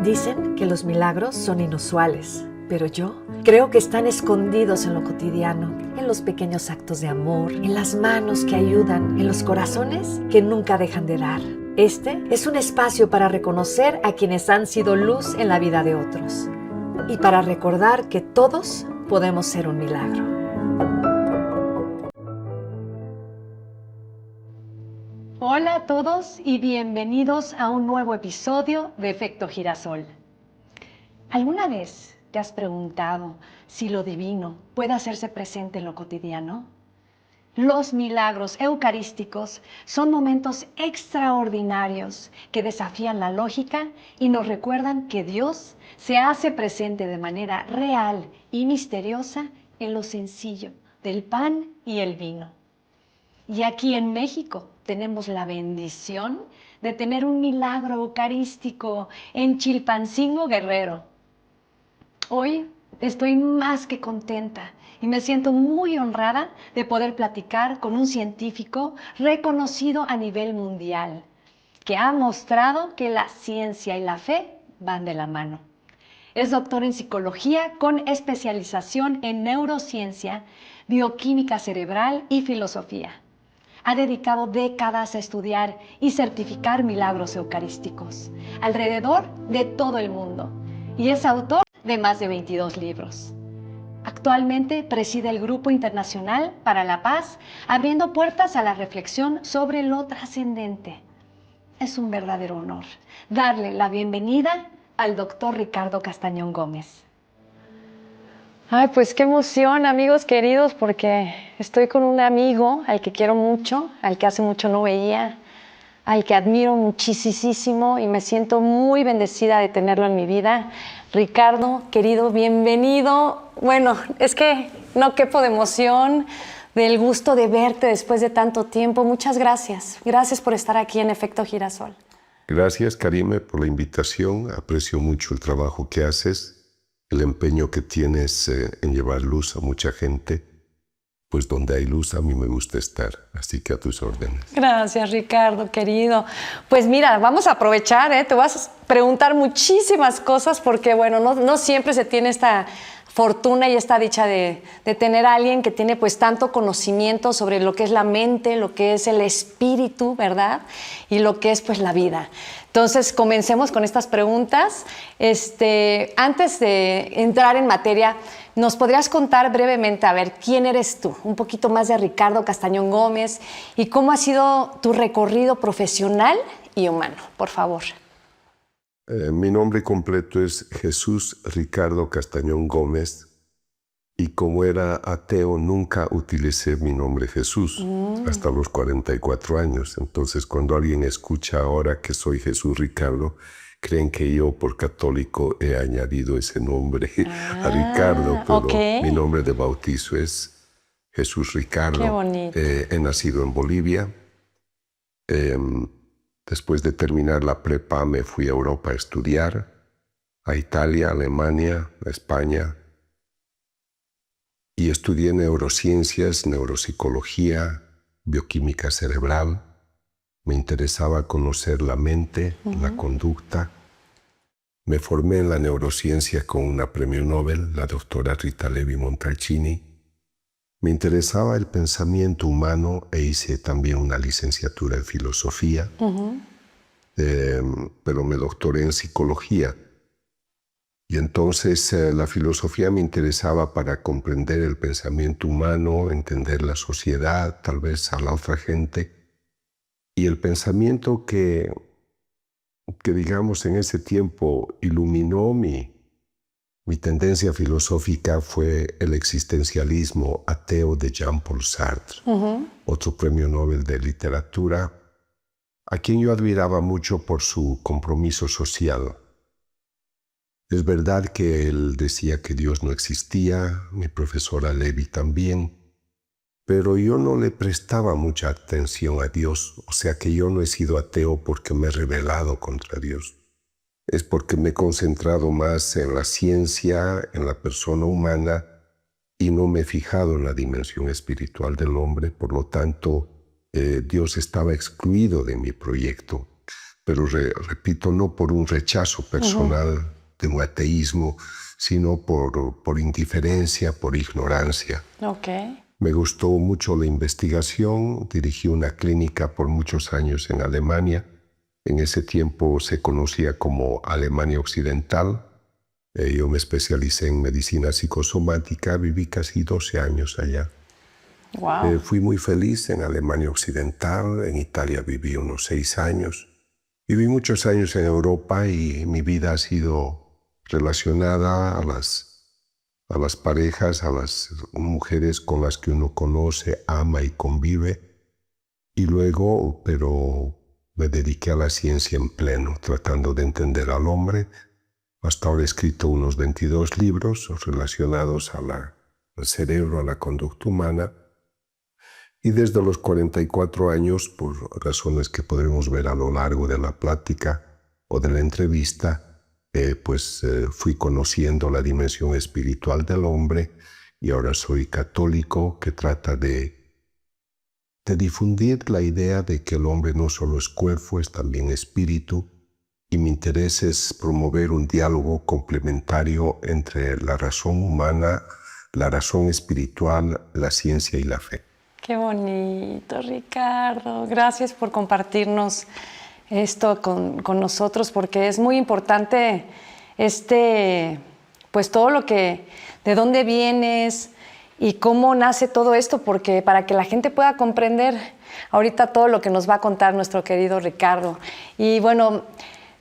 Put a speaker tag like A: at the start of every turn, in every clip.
A: Dicen que los milagros son inusuales, pero yo creo que están escondidos en lo cotidiano, en los pequeños actos de amor, en las manos que ayudan, en los corazones que nunca dejan de dar. Este es un espacio para reconocer a quienes han sido luz en la vida de otros y para recordar que todos podemos ser un milagro. Hola a todos y bienvenidos a un nuevo episodio de Efecto Girasol. ¿Alguna vez te has preguntado si lo divino puede hacerse presente en lo cotidiano? Los milagros eucarísticos son momentos extraordinarios que desafían la lógica y nos recuerdan que Dios se hace presente de manera real y misteriosa en lo sencillo del pan y el vino. Y aquí en México tenemos la bendición de tener un milagro eucarístico en Chilpancingo, Guerrero. Hoy estoy más que contenta y me siento muy honrada de poder platicar con un científico reconocido a nivel mundial, que ha mostrado que la ciencia y la fe van de la mano. Es doctor en psicología con especialización en neurociencia, bioquímica cerebral y filosofía. Ha dedicado décadas a estudiar y certificar milagros eucarísticos alrededor de todo el mundo y es autor de más de 22 libros. Actualmente preside el Grupo Internacional para la Paz, abriendo puertas a la reflexión sobre lo trascendente. Es un verdadero honor darle la bienvenida al doctor Ricardo Castañón Gómez.
B: Ay, pues qué emoción, amigos queridos, porque estoy con un amigo al que quiero mucho, al que hace mucho no veía, al que admiro muchísimo y me siento muy bendecida de tenerlo en mi vida. Ricardo, querido, bienvenido. Bueno, es que no quepo de emoción, del gusto de verte después de tanto tiempo. Muchas gracias. Gracias por estar aquí en Efecto Girasol.
C: Gracias, Karime, por la invitación. Aprecio mucho el trabajo que haces, el empeño que tienes en llevar luz a mucha gente. Pues donde hay luz a mí me gusta estar, así que a tus órdenes.
B: Gracias, Ricardo, querido. Pues mira, vamos a aprovechar, te vas a preguntar muchísimas cosas porque, bueno, no siempre se tiene esta fortuna y esta dicha de tener a alguien que tiene pues tanto conocimiento sobre lo que es la mente, lo que es el espíritu, ¿verdad? Y lo que es pues la vida. Entonces, comencemos con estas preguntas. Antes de entrar en materia, ¿nos podrías contar brevemente, a ver, quién eres tú? Un poquito más de Ricardo Castañón Gómez y cómo ha sido tu recorrido profesional y humano, por favor.
C: Mi nombre completo es Jesús Ricardo Castañón Gómez y como era ateo nunca utilicé mi nombre Jesús hasta los 44 años. Entonces cuando alguien escucha ahora que soy Jesús Ricardo, creen que yo por católico he añadido ese nombre a Ricardo, pero
B: okay.
C: Mi nombre de bautizo es Jesús Ricardo.
B: Qué bonito.
C: He nacido en Bolivia. Después de terminar la prepa me fui a Europa a estudiar, a Italia, Alemania, a España, y estudié neurociencias, neuropsicología, bioquímica cerebral. Me interesaba conocer la mente, la conducta. Me formé en la neurociencia con una premio Nobel, la doctora Rita Levi Montalcini. Me interesaba el pensamiento humano e hice también una licenciatura en filosofía, pero me doctoré en psicología. Y entonces la filosofía me interesaba para comprender el pensamiento humano, entender la sociedad, tal vez a la otra gente. Y el pensamiento que digamos en ese tiempo iluminó mi tendencia filosófica fue el existencialismo ateo de Jean-Paul Sartre, otro premio Nobel de literatura, a quien yo admiraba mucho por su compromiso social. Es verdad que él decía que Dios no existía, mi profesora Levi también, pero yo no le prestaba mucha atención a Dios, o sea que yo no he sido ateo porque me he rebelado contra Dios. Es porque me he concentrado más en la ciencia, en la persona humana, y no me he fijado en la dimensión espiritual del hombre. Por lo tanto, Dios estaba excluido de mi proyecto. pero repito, no por un rechazo personal de un ateísmo, sino por indiferencia, por ignorancia.
B: Okay.
C: Me gustó mucho la investigación, dirigí una clínica por muchos años en Alemania. En ese tiempo se conocía como Alemania Occidental. Yo me especialicé en medicina psicosomática, viví casi 12 años allá.
B: Wow.
C: Fui muy feliz en Alemania Occidental, en Italia viví unos 6 años. Viví muchos años en Europa y mi vida ha sido relacionada a las parejas, a las mujeres con las que uno conoce, ama y convive. Y luego, pero me dediqué a la ciencia en pleno, tratando de entender al hombre. Hasta ahora he escrito unos 22 libros relacionados al cerebro, a la conducta humana. Y desde los 44 años, por razones que podremos ver a lo largo de la plática o de la entrevista, fui conociendo la dimensión espiritual del hombre y ahora soy católico que trata de difundir la idea de que el hombre no solo es cuerpo, es también espíritu, y mi interés es promover un diálogo complementario entre la razón humana, la razón espiritual, la ciencia y la fe.
B: Qué bonito, Ricardo. Gracias por compartirnos esto con nosotros, porque es muy importante pues todo lo que, de dónde vienes y cómo nace todo esto, porque para que la gente pueda comprender ahorita todo lo que nos va a contar nuestro querido Ricardo. Y bueno,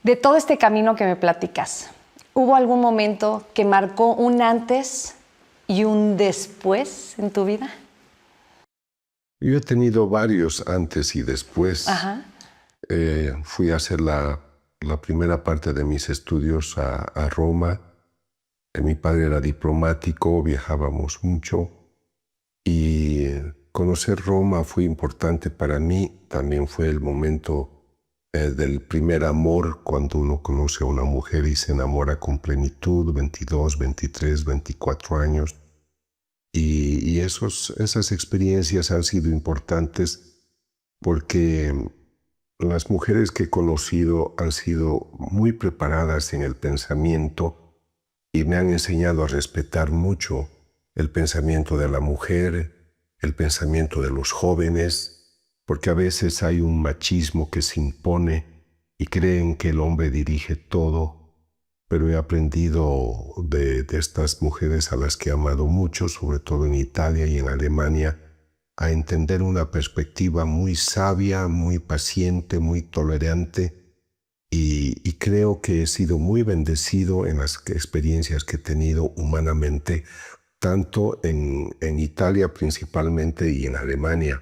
B: de todo este camino que me platicas, ¿hubo algún momento que marcó un antes y un después en tu vida?
C: Yo he tenido varios antes y después.
B: Ajá.
C: Fui a hacer la primera parte de mis estudios a Roma. Mi padre era diplomático, viajábamos mucho y conocer Roma fue importante para mí. También fue el momento del primer amor, cuando uno conoce a una mujer y se enamora con plenitud, 22, 23, 24 años. Y esas experiencias han sido importantes porque las mujeres que he conocido han sido muy preparadas en el pensamiento y me han enseñado a respetar mucho el pensamiento de la mujer, el pensamiento de los jóvenes, porque a veces hay un machismo que se impone y creen que el hombre dirige todo. Pero he aprendido de estas mujeres a las que he amado mucho, sobre todo en Italia y en Alemania, a entender una perspectiva muy sabia, muy paciente, muy tolerante, y creo que he sido muy bendecido en las experiencias que he tenido humanamente, tanto en Italia principalmente y en Alemania.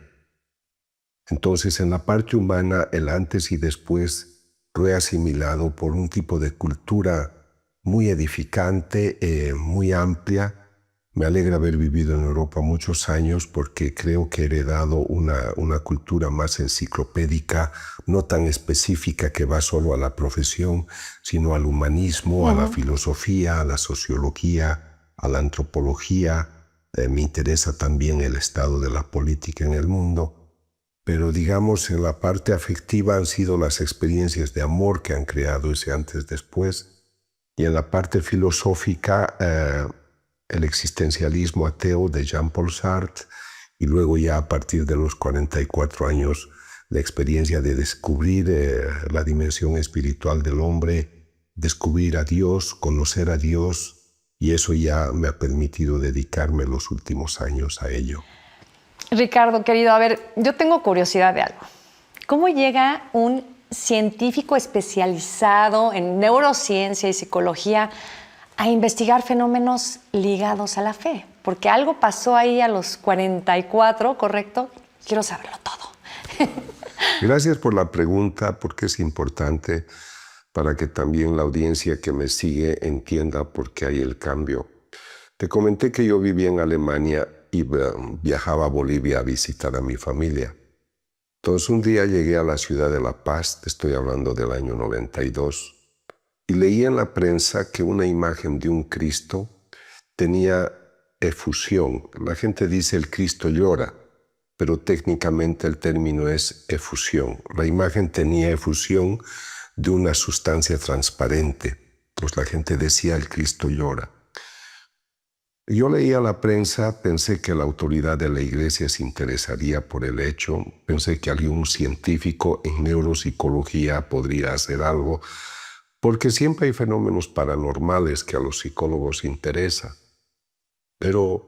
C: Entonces, en la parte humana, el antes y después lo he asimilado por un tipo de cultura muy edificante, muy amplia. Me alegra haber vivido en Europa muchos años porque creo que he heredado una cultura más enciclopédica, no tan específica que va solo a la profesión, sino al humanismo, a la filosofía, a la sociología, a la antropología. Me interesa también el estado de la política en el mundo. Pero digamos, en la parte afectiva han sido las experiencias de amor que han creado ese antes-después. Y en la parte filosófica, el existencialismo ateo de Jean-Paul Sartre, y luego ya a partir de los 44 años, la experiencia de descubrir la dimensión espiritual del hombre, descubrir a Dios, conocer a Dios, y eso ya me ha permitido dedicarme los últimos años a ello.
B: Ricardo, querido, a ver, yo tengo curiosidad de algo. ¿Cómo llega un científico especializado en neurociencia y psicología a investigar fenómenos ligados a la fe? Porque algo pasó ahí a los 44, ¿correcto? Quiero saberlo todo.
C: Gracias por la pregunta, porque es importante para que también la audiencia que me sigue entienda por qué hay el cambio. Te comenté que yo vivía en Alemania y viajaba a Bolivia a visitar a mi familia. Entonces un día llegué a la ciudad de La Paz, te estoy hablando del año 92, y leí en la prensa que una imagen de un Cristo tenía efusión. La gente dice el Cristo llora, pero técnicamente el término es efusión. La imagen tenía efusión de una sustancia transparente. Pues la gente decía, el Cristo llora. Yo leía la prensa, pensé que la autoridad de la iglesia se interesaría por el hecho, pensé que algún científico en neuropsicología podría hacer algo, porque siempre hay fenómenos paranormales que a los psicólogos interesan. Pero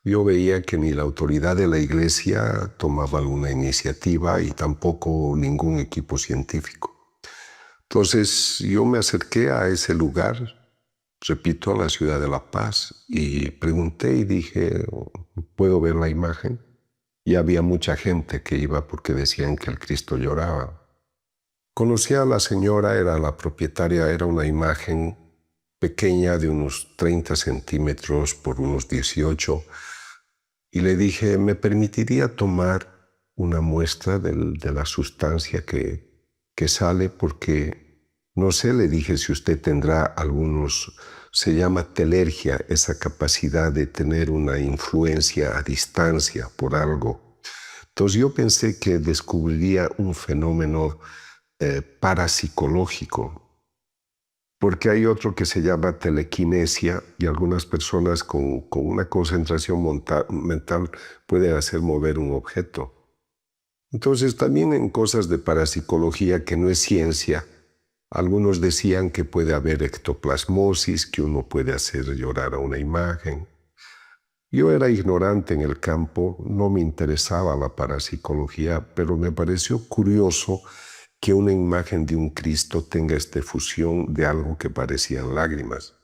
C: yo veía que ni la autoridad de la iglesia tomaba alguna iniciativa y tampoco ningún equipo científico. Entonces yo me acerqué a ese lugar, repito, a la ciudad de La Paz, y pregunté y dije, ¿puedo ver la imagen? Y había mucha gente que iba porque decían que el Cristo lloraba. Conocí a la señora, era la propietaria, era una imagen pequeña de unos 30 centímetros por unos 18, y le dije, ¿me permitiría tomar una muestra de la sustancia que sale? Porque, no sé, le dije, si usted tendrá algunos, se llama telergia, esa capacidad de tener una influencia a distancia por algo. Entonces yo pensé que descubriría un fenómeno parapsicológico, porque hay otro que se llama telequinesia y algunas personas con una concentración mental pueden hacer mover un objeto. Entonces también en cosas de parapsicología que no es ciencia, algunos decían que puede haber ectoplasmosis, que uno puede hacer llorar a una imagen. Yo era ignorante en el campo, no me interesaba la parapsicología, pero me pareció curioso que una imagen de un Cristo tenga esta efusión de algo que parecían lágrimas.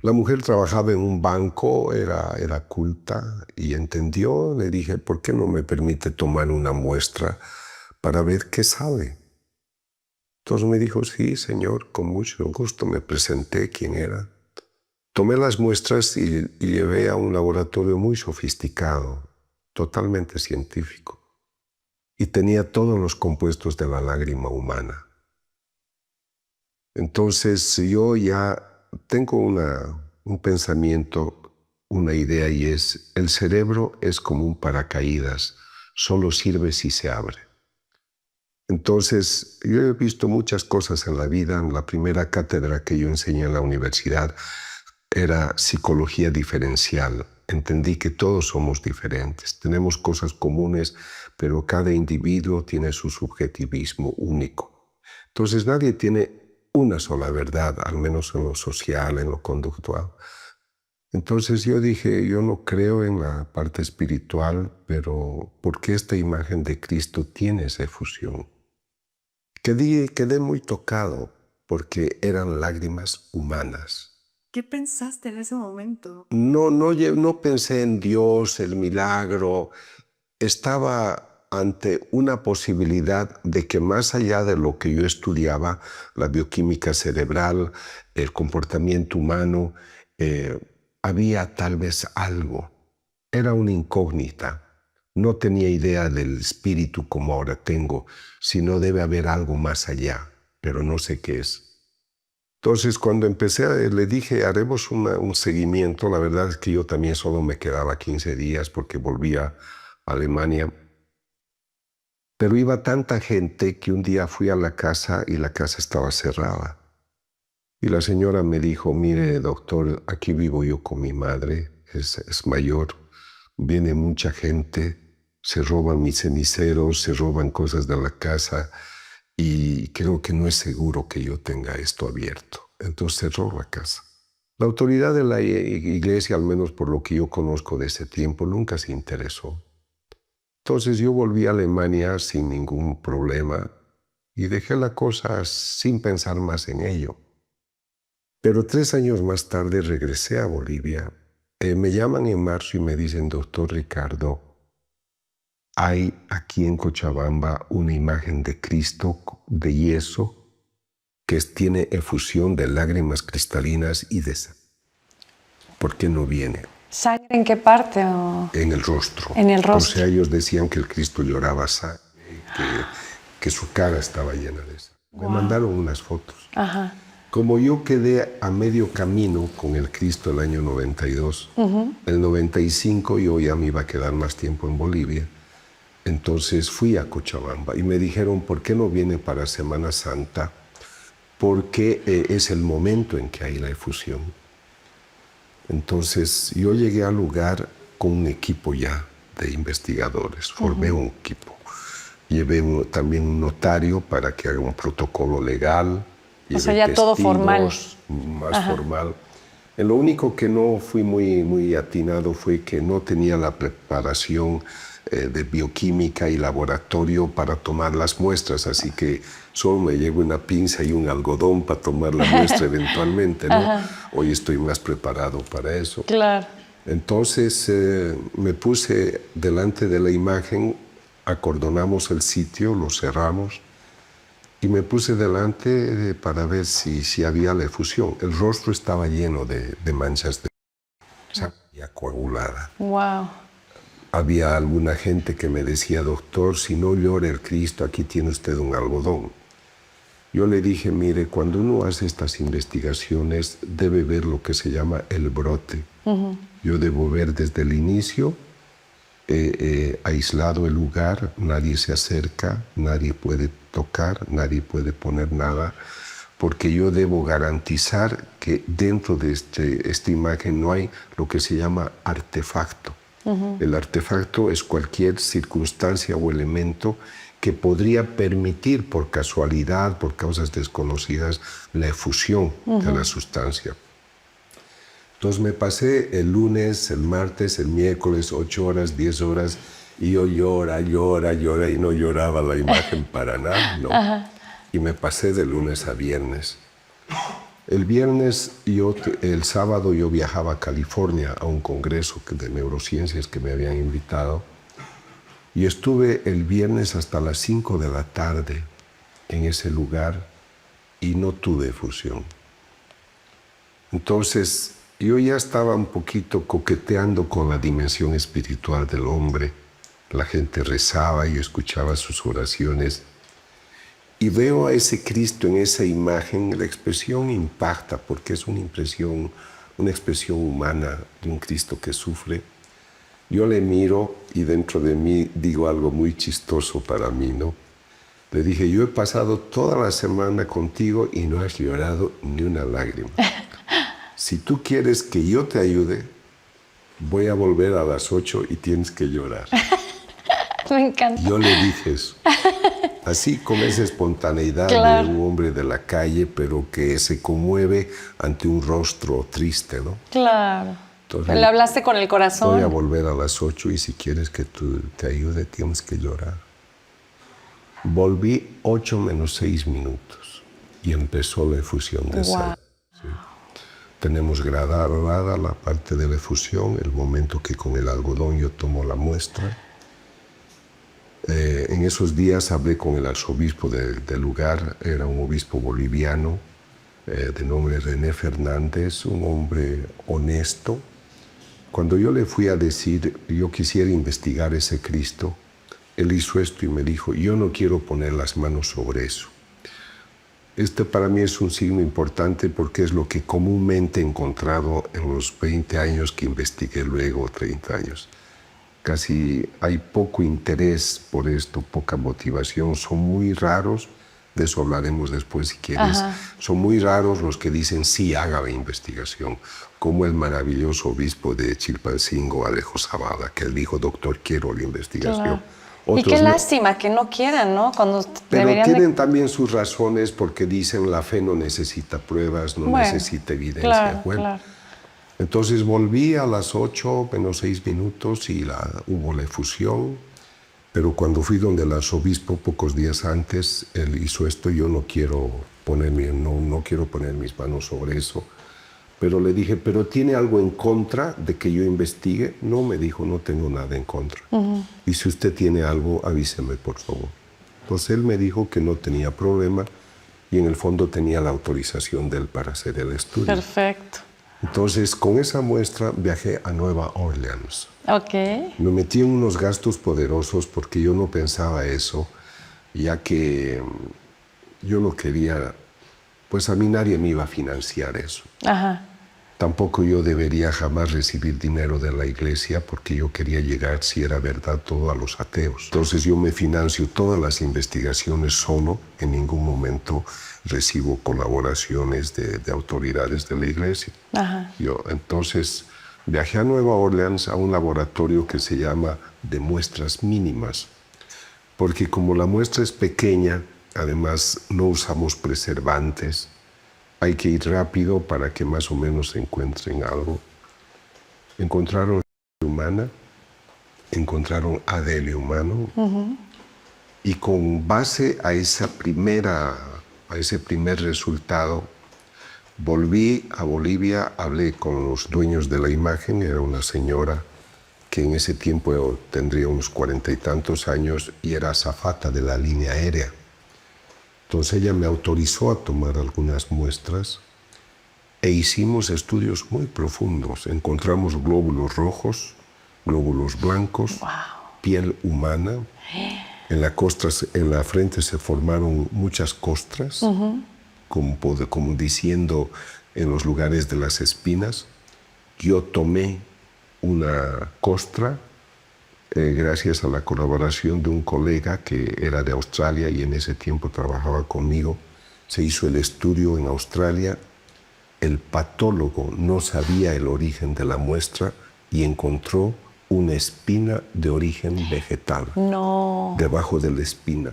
C: La mujer trabajaba en un banco, era culta y entendió. Le dije, ¿por qué no me permite tomar una muestra para ver qué sale? Entonces me dijo, sí, señor, con mucho gusto. Me presenté quién era. Tomé las muestras y llevé a un laboratorio muy sofisticado, totalmente científico. Y tenía todos los compuestos de la lágrima humana. Entonces yo ya tengo un pensamiento, una idea, y es, el cerebro es como un paracaídas, solo sirve si se abre. Entonces yo he visto muchas cosas en la vida. En la primera cátedra que yo enseñé en la universidad era psicología diferencial. Entendí que todos somos diferentes, tenemos cosas comunes, pero cada individuo tiene su subjetivismo único. Entonces nadie tiene una sola verdad, al menos en lo social, en lo conductual. Entonces yo dije, yo no creo en la parte espiritual, pero ¿por qué esta imagen de Cristo tiene esa efusión? Quedé muy tocado porque eran lágrimas humanas.
D: ¿Qué pensaste en ese momento?
C: No pensé en Dios, el milagro. Estaba ante una posibilidad de que más allá de lo que yo estudiaba, la bioquímica cerebral, el comportamiento humano, había tal vez algo. Era una incógnita. No tenía idea del espíritu como ahora tengo, sino debe haber algo más allá, pero no sé qué es. Entonces, cuando empecé, le dije, haremos un seguimiento. La verdad es que yo también solo me quedaba 15 días porque volvía a Alemania. Pero iba tanta gente que un día fui a la casa y la casa estaba cerrada. Y la señora me dijo, mire, doctor, aquí vivo yo con mi madre, es mayor, viene mucha gente, se roban mis ceniceros, se roban cosas de la casa, y creo que no es seguro que yo tenga esto abierto. Entonces cerró la casa. La autoridad de la iglesia, al menos por lo que yo conozco de ese tiempo, nunca se interesó. Entonces yo volví a Alemania sin ningún problema y dejé la cosa sin pensar más en ello. Pero 3 años más tarde regresé a Bolivia. Me llaman en marzo y me dicen, doctor Ricardo, hay aquí en Cochabamba una imagen de Cristo de yeso que tiene efusión de lágrimas cristalinas y de sangre. ¿Por qué no viene?
B: ¿Sangre en qué parte?
C: En el rostro.
B: En el rostro.
C: O sea, ellos decían que el Cristo lloraba sangre, que su cara estaba llena de sangre. Me mandaron unas fotos.
B: Ajá.
C: Como yo quedé a medio camino con el Cristo el año 92, el 95 yo ya me iba a quedar más tiempo en Bolivia. Entonces fui a Cochabamba y me dijeron, ¿por qué no viene para Semana Santa? Porque es el momento en que hay la efusión. Entonces yo llegué al lugar con un equipo ya de investigadores, formé un equipo. Llevé también un notario para que haga un protocolo legal.
B: O sea, ya todo formal.
C: Más formal. Lo único que no fui muy atinado fue que no tenía la preparación de bioquímica y laboratorio para tomar las muestras, así que solo me llevo una pinza y un algodón para tomar la muestra eventualmente, ¿no? Hoy estoy más preparado para eso.
B: Claro.
C: Entonces me puse delante de la imagen, acordonamos el sitio, lo cerramos y me puse delante para ver si había la efusión. El rostro estaba lleno de manchas de sangre coagulada.
B: Wow.
C: Había alguna gente que me decía, doctor, si no llora el Cristo, aquí tiene usted un algodón. Yo le dije, mire, cuando uno hace estas investigaciones debe ver lo que se llama el brote. Yo debo ver desde el inicio, aislado el lugar, nadie se acerca, nadie puede tocar, nadie puede poner nada, porque yo debo garantizar que dentro de esta imagen no hay lo que se llama artefacto. El artefacto es cualquier circunstancia o elemento que podría permitir por casualidad, por causas desconocidas, la efusión de la sustancia. Entonces me pasé el lunes, el martes, el miércoles, 8 horas, 10 horas, y yo llora, y no lloraba la imagen para nada, ¿no? Y me pasé de lunes a viernes. El viernes, el sábado yo viajaba a California a un congreso de neurociencias que me habían invitado y estuve el viernes hasta las 5 de la tarde en ese lugar y no tuve efusión. Entonces yo ya estaba un poquito coqueteando con la dimensión espiritual del hombre. La gente rezaba, yo escuchaba sus oraciones. Y veo a ese Cristo en esa imagen, la expresión impacta porque es una expresión humana de un Cristo que sufre. Yo le miro y dentro de mí digo algo muy chistoso para mí, ¿no? Le dije, yo he pasado toda la semana contigo y no has llorado ni una lágrima. Si tú quieres que yo te ayude, voy a volver a las 8 y tienes que llorar.
B: Me encanta.
C: Yo le dije eso. Así con esa espontaneidad
B: Claro.
C: de un hombre de la calle, pero que se conmueve ante un rostro triste, ¿no?
B: Claro.
C: Entonces,
B: Le hablaste con el corazón.
C: voy a volver a las 8 y si quieres que te ayude, tienes que llorar. Volví 8 menos 6 minutos y empezó la efusión de sangre. ¿Sí? Tenemos grabada la parte de la efusión, el momento que con el algodón yo tomo la muestra. En esos días hablé con el arzobispo del lugar, era un obispo boliviano de nombre René Fernández, un hombre honesto. Cuando yo le fui a decir, yo quisiera investigar ese Cristo, él hizo esto y me dijo, yo no quiero poner las manos sobre eso. Este para mí es un signo importante porque es lo que comúnmente he encontrado en los 20 años que investigué luego, 30 años. Casi hay poco interés por esto, poca motivación, son muy raros, de eso hablaremos después si quieres, son muy raros los que dicen sí, haga la investigación, como el maravilloso obispo de Chilpancingo, Alejo Zavala, que él dijo, doctor, quiero la investigación.
B: Claro. Y
C: Otros
B: qué
C: no.
B: lástima que no quieran, ¿no? Cuando
C: Pero
B: deberían
C: tienen también sus razones porque dicen la fe no necesita pruebas, no necesita evidencia.
B: Claro,
C: Bueno,
B: claro.
C: entonces volví a las 8 menos 6 minutos y hubo la efusión, pero cuando fui donde el arzobispo pocos días antes, él hizo esto, yo no quiero poner mis manos sobre eso. Pero le dije, ¿pero tiene algo en contra de que yo investigue? No, me dijo, no tengo nada en contra. Y si usted tiene algo, avíseme, por favor. Entonces él me dijo que no tenía problema y en el fondo tenía la autorización de él para hacer el estudio.
B: Perfecto.
C: Entonces, con esa muestra viajé a Nueva Orleans.
B: Ok.
C: Me metí en unos gastos poderosos porque yo no pensaba eso, ya que yo no quería pues a mí nadie me iba a financiar eso.
B: Ajá.
C: Tampoco yo debería jamás recibir dinero de la iglesia porque yo quería llegar, si era verdad, todo a los ateos. Entonces yo me financio todas las investigaciones solo, en ningún momento recibo colaboraciones de autoridades de la iglesia.
B: Ajá.
C: Yo entonces viajé a Nueva Orleans a un laboratorio que se llama de muestras mínimas, porque como la muestra es pequeña, además no usamos preservantes, hay que ir rápido para que más o menos encuentren algo. Encontraron humana, encontraron ADN humano, y con base a ese primer resultado, volví a Bolivia, hablé con los dueños de la imagen, era una señora que en ese tiempo tendría unos 40 y tantos años y era azafata de la línea aérea. Entonces ella me autorizó a tomar algunas muestras e hicimos estudios muy profundos. Encontramos glóbulos rojos, glóbulos blancos, piel humana. En la frente se formaron muchas costras, como diciendo en los lugares de las espinas. Yo tomé una costra gracias a la colaboración de un colega que era de Australia y en ese tiempo trabajaba conmigo. Se hizo el estudio en Australia. El patólogo no sabía el origen de la muestra y encontró una espina de origen vegetal debajo de la espina.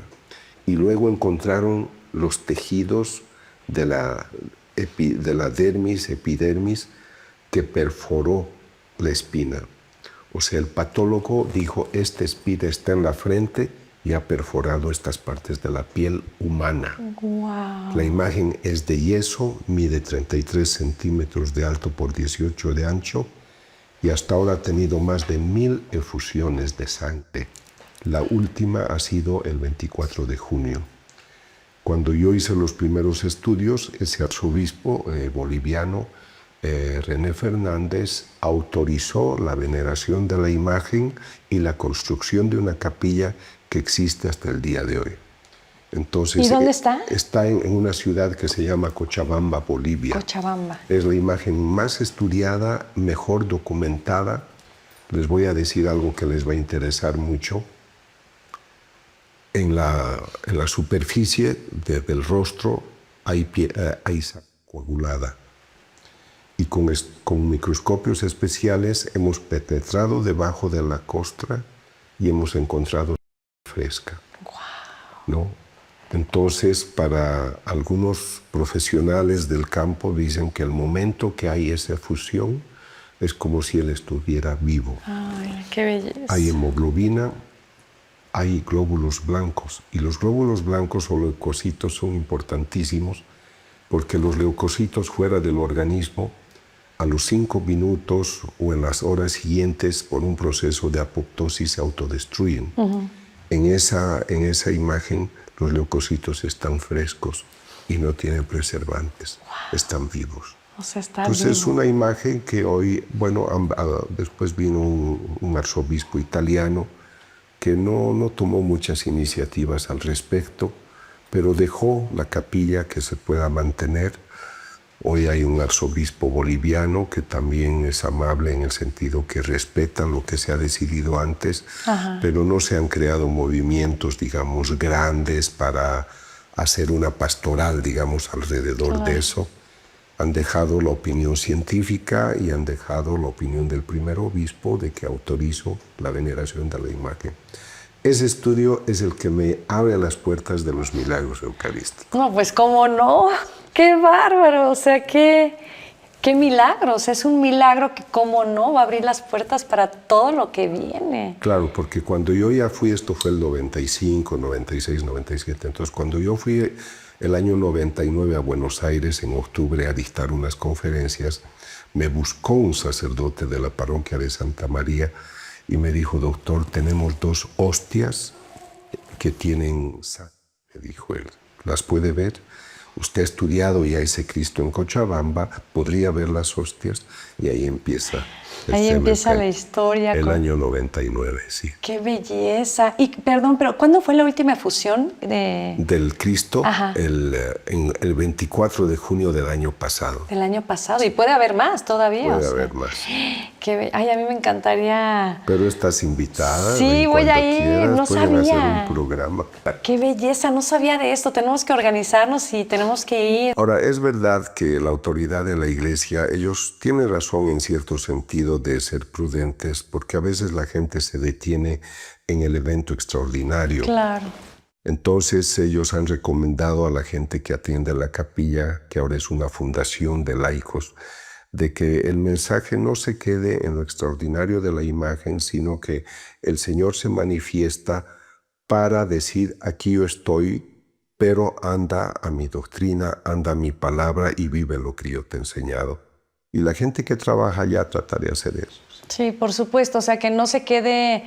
C: Y luego encontraron los tejidos de la dermis, epidermis, que perforó la espina. O sea, el patólogo dijo, esta espina está en la frente y ha perforado estas partes de la piel humana.
B: Wow.
C: La imagen es de yeso, mide 33 centímetros de alto por 18 de ancho y hasta ahora ha tenido más de 1000 efusiones de sangre. La última ha sido el 24 de junio. Cuando yo hice los primeros estudios, ese arzobispo boliviano, René Fernández, autorizó la veneración de la imagen y la construcción de una capilla que existe hasta el día de hoy. Entonces,
B: ¿y dónde está?
C: Está en una ciudad que se llama Cochabamba, Bolivia.
B: Cochabamba.
C: Es la imagen más estudiada, mejor documentada. Les voy a decir algo que les va a interesar mucho. En la superficie del rostro hay sangre coagulada. Y con microscopios especiales hemos penetrado debajo de la costra y hemos encontrado fresca. ¿No? Entonces, para algunos profesionales del campo dicen que el momento que hay esa fusión es como si él estuviera vivo.
B: Ay, qué belleza.
C: Hay hemoglobina, hay glóbulos blancos. Y los glóbulos blancos o leucocitos son importantísimos porque los leucocitos fuera del organismo a los 5 minutos o en las horas siguientes por un proceso de apoptosis se autodestruyen. En esa imagen los leucocitos están frescos y no tienen preservantes, están vivos.
B: O sea, está
C: Entonces
B: vivo.
C: es una imagen que hoy, bueno, después vino un arzobispo italiano que no tomó muchas iniciativas al respecto, pero dejó la capilla que se pueda mantener. Hoy hay un arzobispo boliviano que también es amable en el sentido que respeta lo que se ha decidido antes, pero no se han creado movimientos, digamos, grandes para hacer una pastoral, digamos, alrededor de eso. Han dejado la opinión científica y han dejado la opinión del primer obispo de que autorizo la veneración de la imagen. Ese estudio es el que me abre las puertas de los milagros eucarísticos.
B: No, pues cómo no. ¡Qué bárbaro! O sea, qué milagros. Es un milagro que cómo no va a abrir las puertas para todo lo que viene.
C: Claro, porque cuando yo ya fui, esto fue el 95, 96, 97, entonces cuando yo fui el año 99 a Buenos Aires en octubre a dictar unas conferencias, me buscó un sacerdote de la parroquia de Santa María y me dijo, doctor, tenemos 2 hostias que tienen sangre, me dijo él. ¿Las puede ver? Usted ha estudiado ya ese Cristo en Cochabamba, podría ver las hostias y ahí empieza
B: Ahí empieza la historia.
C: El año 99, sí.
B: ¡Qué belleza! Y perdón, pero ¿cuándo fue la última efusión
C: del Cristo? El 24 de junio del año pasado.
B: Del año pasado. Y puede haber más todavía.
C: Puede haber más.
B: Ay, a mí me encantaría.
C: Pero estás invitada.
B: Sí, voy a ir.
C: Quieras,
B: no
C: pueden
B: sabía.
C: hacer un programa.
B: ¡Qué belleza! No sabía de esto. Tenemos que organizarnos y tenemos que ir.
C: Ahora, es verdad que la autoridad de la Iglesia, ellos tienen razón en cierto sentido de ser prudentes, porque a veces la gente se detiene en el evento extraordinario.
B: Claro.
C: Entonces ellos han recomendado a la gente que atiende la capilla, que ahora es una fundación de laicos, de que el mensaje no se quede en lo extraordinario de la imagen, sino que el Señor se manifiesta para decir, aquí yo estoy, pero anda a mi doctrina, anda a mi palabra y vive lo que yo te he enseñado. Y la gente que trabaja allá trata de hacer eso.
B: Sí, por supuesto. O sea, que no se quede,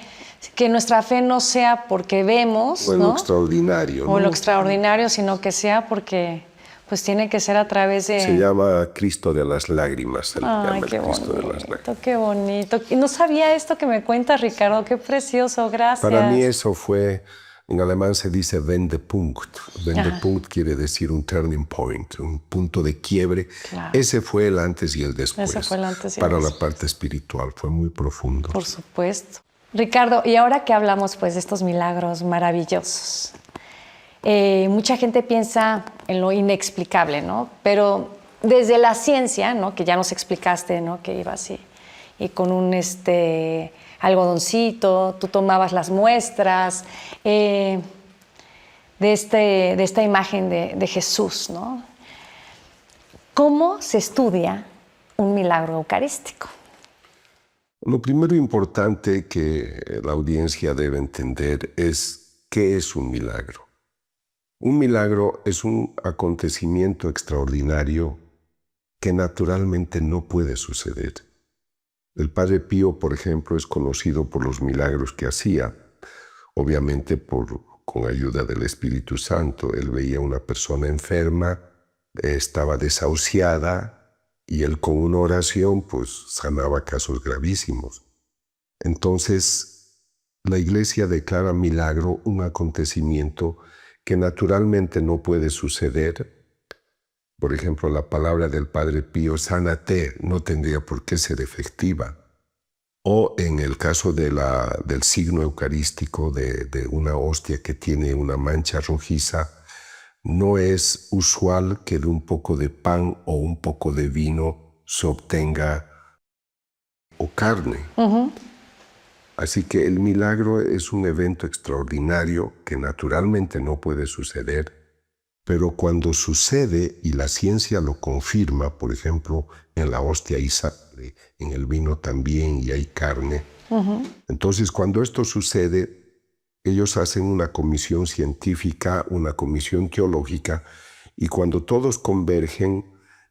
B: que nuestra fe no sea porque vemos,
C: o en
B: ¿no?
C: lo extraordinario.
B: O
C: ¿no?
B: lo extraordinario, sino que sea porque pues tiene que ser a través de...
C: Se llama Cristo de las Lágrimas. Se
B: Ay,
C: llama
B: qué
C: el Cristo
B: bonito,
C: de las Lágrimas.
B: qué bonito. Y no sabía esto que me cuentas, Ricardo. Qué precioso, gracias.
C: Para mí eso fue, en alemán se dice Wendepunkt. Wendepunkt quiere decir un turning point, un punto de quiebre.
B: Claro.
C: Ese fue el antes y el después.
B: Ese fue el antes y el
C: para
B: después.
C: la parte espiritual, fue muy profundo.
B: Por supuesto. Ricardo, y ahora que hablamos pues de estos milagros maravillosos, mucha gente piensa en lo inexplicable, ¿no? Pero desde la ciencia, ¿no? Que ya nos explicaste, ¿no? Que ibas y con un algodoncito, tú tomabas las muestras de esta imagen de Jesús, ¿no? ¿Cómo se estudia un milagro eucarístico?
C: Lo primero importante que la audiencia debe entender es qué es un milagro. Un milagro es un acontecimiento extraordinario que naturalmente no puede suceder. El Padre Pío, por ejemplo, es conocido por los milagros que hacía, obviamente con ayuda del Espíritu Santo. Él veía a una persona enferma, estaba desahuciada, y él con una oración pues sanaba casos gravísimos. Entonces, la Iglesia declara milagro un acontecimiento que naturalmente no puede suceder. Por ejemplo, la palabra del Padre Pío, sánate, no tendría por qué ser efectiva. O en el caso del signo eucarístico de una hostia que tiene una mancha rojiza, no es usual que de un poco de pan o un poco de vino se obtenga o carne.
B: Uh-huh.
C: Así que el milagro es un evento extraordinario que naturalmente no puede suceder, pero cuando sucede y la ciencia lo confirma, por ejemplo, en la hostia hay sangre, en el vino también y hay carne.
B: Uh-huh.
C: Entonces, cuando esto sucede, ellos hacen una comisión científica, una comisión teológica, y cuando todos convergen,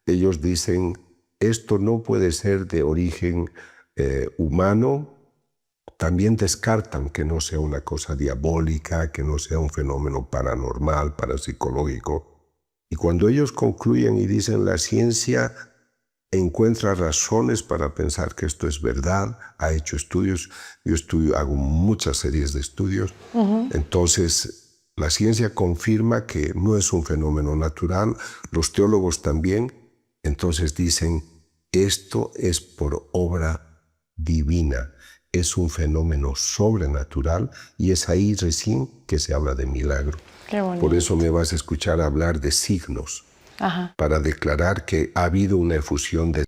C: ellos dicen, esto no puede ser de origen humano. También descartan que no sea una cosa diabólica, que no sea un fenómeno paranormal, parapsicológico. Y cuando ellos concluyen y dicen la ciencia encuentra razones para pensar que esto es verdad, ha hecho estudios, hago muchas series de estudios,
B: uh-huh.
C: Entonces la ciencia confirma que no es un fenómeno natural, los teólogos también, entonces dicen esto es por obra divina. Es un fenómeno sobrenatural y es ahí recién que se habla de milagro.
B: Qué bonito.
C: Por eso me vas a escuchar hablar de signos,
B: Ajá.
C: para declarar que ha habido una efusión de...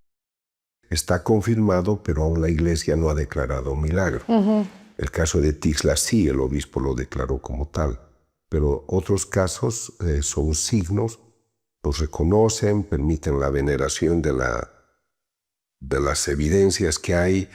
C: Está confirmado, pero aún la Iglesia no ha declarado un milagro.
B: Uh-huh.
C: El caso de Tixla sí, el obispo lo declaró como tal, pero otros casos son signos, los reconocen, permiten la veneración de las evidencias que hay.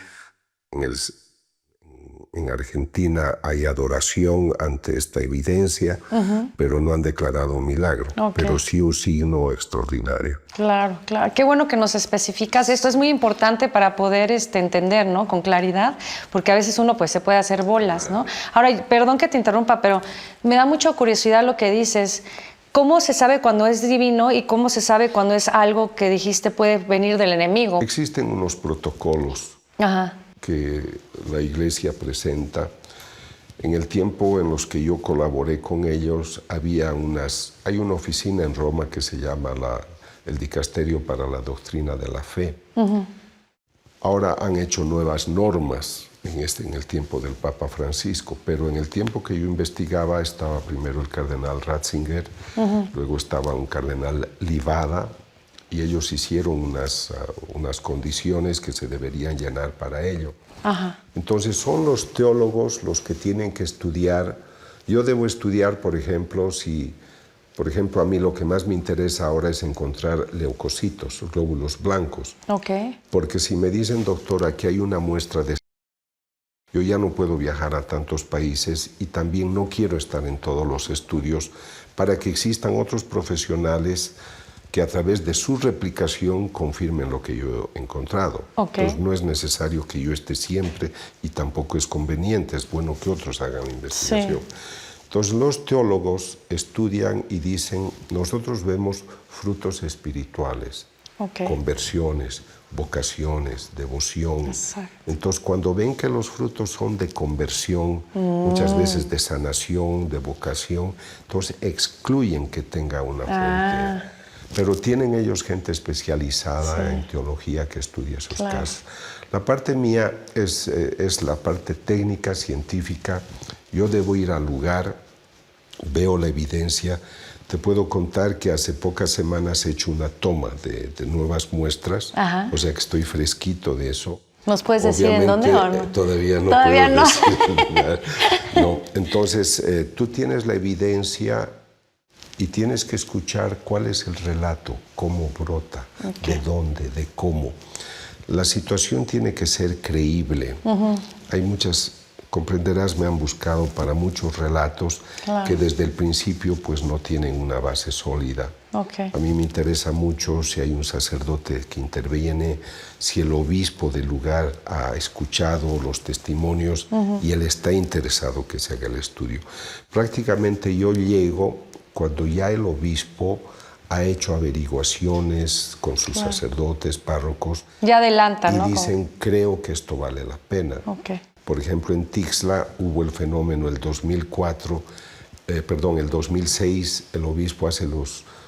C: En Argentina hay adoración ante esta evidencia, uh-huh. pero no han declarado un milagro,
B: okay.
C: pero sí un signo extraordinario.
B: Claro, claro. Qué bueno que nos especificas. Esto es muy importante para poder entender, ¿no? Con claridad, porque a veces uno pues se puede hacer bolas, ¿no? Ahora, perdón que te interrumpa, pero me da mucha curiosidad lo que dices. ¿Cómo se sabe cuando es divino y cómo se sabe cuando es algo que dijiste puede venir del enemigo?
C: Existen unos protocolos
B: Ajá.
C: que la Iglesia presenta. En el tiempo en los que yo colaboré con ellos, hay una oficina en Roma que se llama el Dicasterio para la Doctrina de la Fe. Ahora han hecho nuevas normas en el tiempo del Papa Francisco, pero en el tiempo que yo investigaba estaba primero el cardenal Ratzinger, luego estaba un cardenal Livada, y ellos hicieron unas condiciones que se deberían llenar para ello.
B: Ajá.
C: Entonces son los teólogos los que tienen que estudiar. Yo debo estudiar, por ejemplo, a mí lo que más me interesa ahora es encontrar leucocitos, glóbulos blancos.
B: Ok.
C: Porque si me dicen, doctor, aquí hay una muestra de... Yo ya no puedo viajar a tantos países y también no quiero estar en todos los estudios para que existan otros profesionales que a través de su replicación confirmen lo que yo he encontrado.
B: Okay.
C: Entonces no es necesario que yo esté siempre y tampoco es conveniente, es bueno que otros hagan la investigación. Sí. Entonces los teólogos estudian y dicen, nosotros vemos frutos espirituales, okay, conversiones, vocaciones, devoción.
B: Exacto.
C: Entonces cuando ven que los frutos son de conversión, muchas veces de sanación, de vocación, entonces excluyen que tenga una fuente. Pero tienen ellos gente especializada en teología que estudia esos casos. La parte mía es la parte técnica, científica. Yo debo ir al lugar, veo la evidencia. Te puedo contar que hace pocas semanas he hecho una toma de nuevas muestras, o sea que estoy fresquito de eso.
B: ¿Nos puedes decir en dónde o no?
C: Todavía no puedo decir. No. Entonces, tú tienes la evidencia y tienes que escuchar cuál es el relato, cómo brota, de dónde, de cómo. La situación tiene que ser creíble. Hay muchas, comprenderás, me han buscado para muchos relatos que desde el principio pues no tienen una base sólida. A mí me interesa mucho si hay un sacerdote que interviene, si el obispo del lugar ha escuchado los testimonios y él está interesado que se haga el estudio. Prácticamente yo llego cuando ya el obispo ha hecho averiguaciones con sus sacerdotes, párrocos.
B: Ya adelanta, ¿no?
C: Y dicen, creo que esto vale la pena. Por ejemplo, en Tixla hubo el fenómeno el 2006, el obispo hace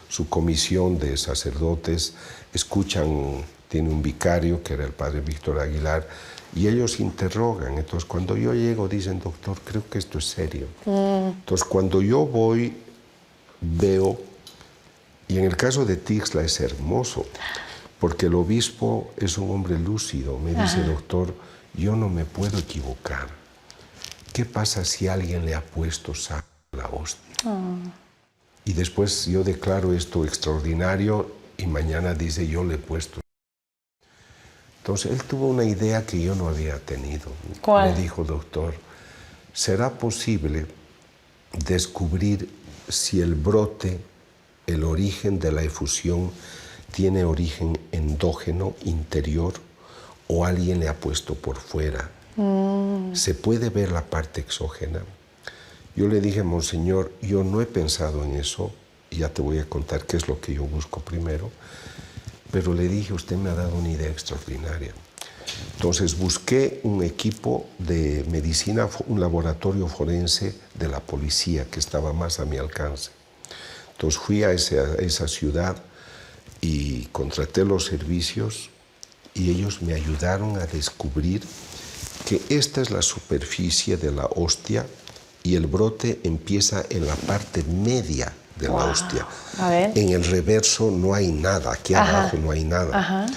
C: su comisión de sacerdotes, escuchan, tiene un vicario que era el padre Víctor Aguilar, y ellos interrogan. Entonces, cuando yo llego, dicen, doctor, creo que esto es serio. Entonces, cuando yo voy, veo, y en el caso de Tixla es hermoso, porque el obispo es un hombre lúcido. Me dice, doctor, yo no me puedo equivocar. ¿Qué pasa si alguien le ha puesto sal a la hostia? Y después yo declaro esto extraordinario y mañana dice, yo le he puesto. Entonces él tuvo una idea que yo no había tenido.
B: ¿Cuál?
C: Me dijo, doctor, ¿será posible descubrir si el brote, el origen de la efusión, tiene origen endógeno, interior, o alguien le ha puesto por fuera? ¿Se puede ver la parte exógena? Yo le dije, monseñor, yo no he pensado en eso, y ya te voy a contar qué es lo que yo busco primero, pero le dije, usted me ha dado una idea extraordinaria. Entonces busqué un equipo de medicina, un laboratorio forense de la policía que estaba más a mi alcance. Entonces fui a esa ciudad y contraté los servicios y ellos me ayudaron a descubrir que esta es la superficie de la hostia y el brote empieza en la parte media de la hostia. En el reverso no hay nada, aquí abajo no hay nada.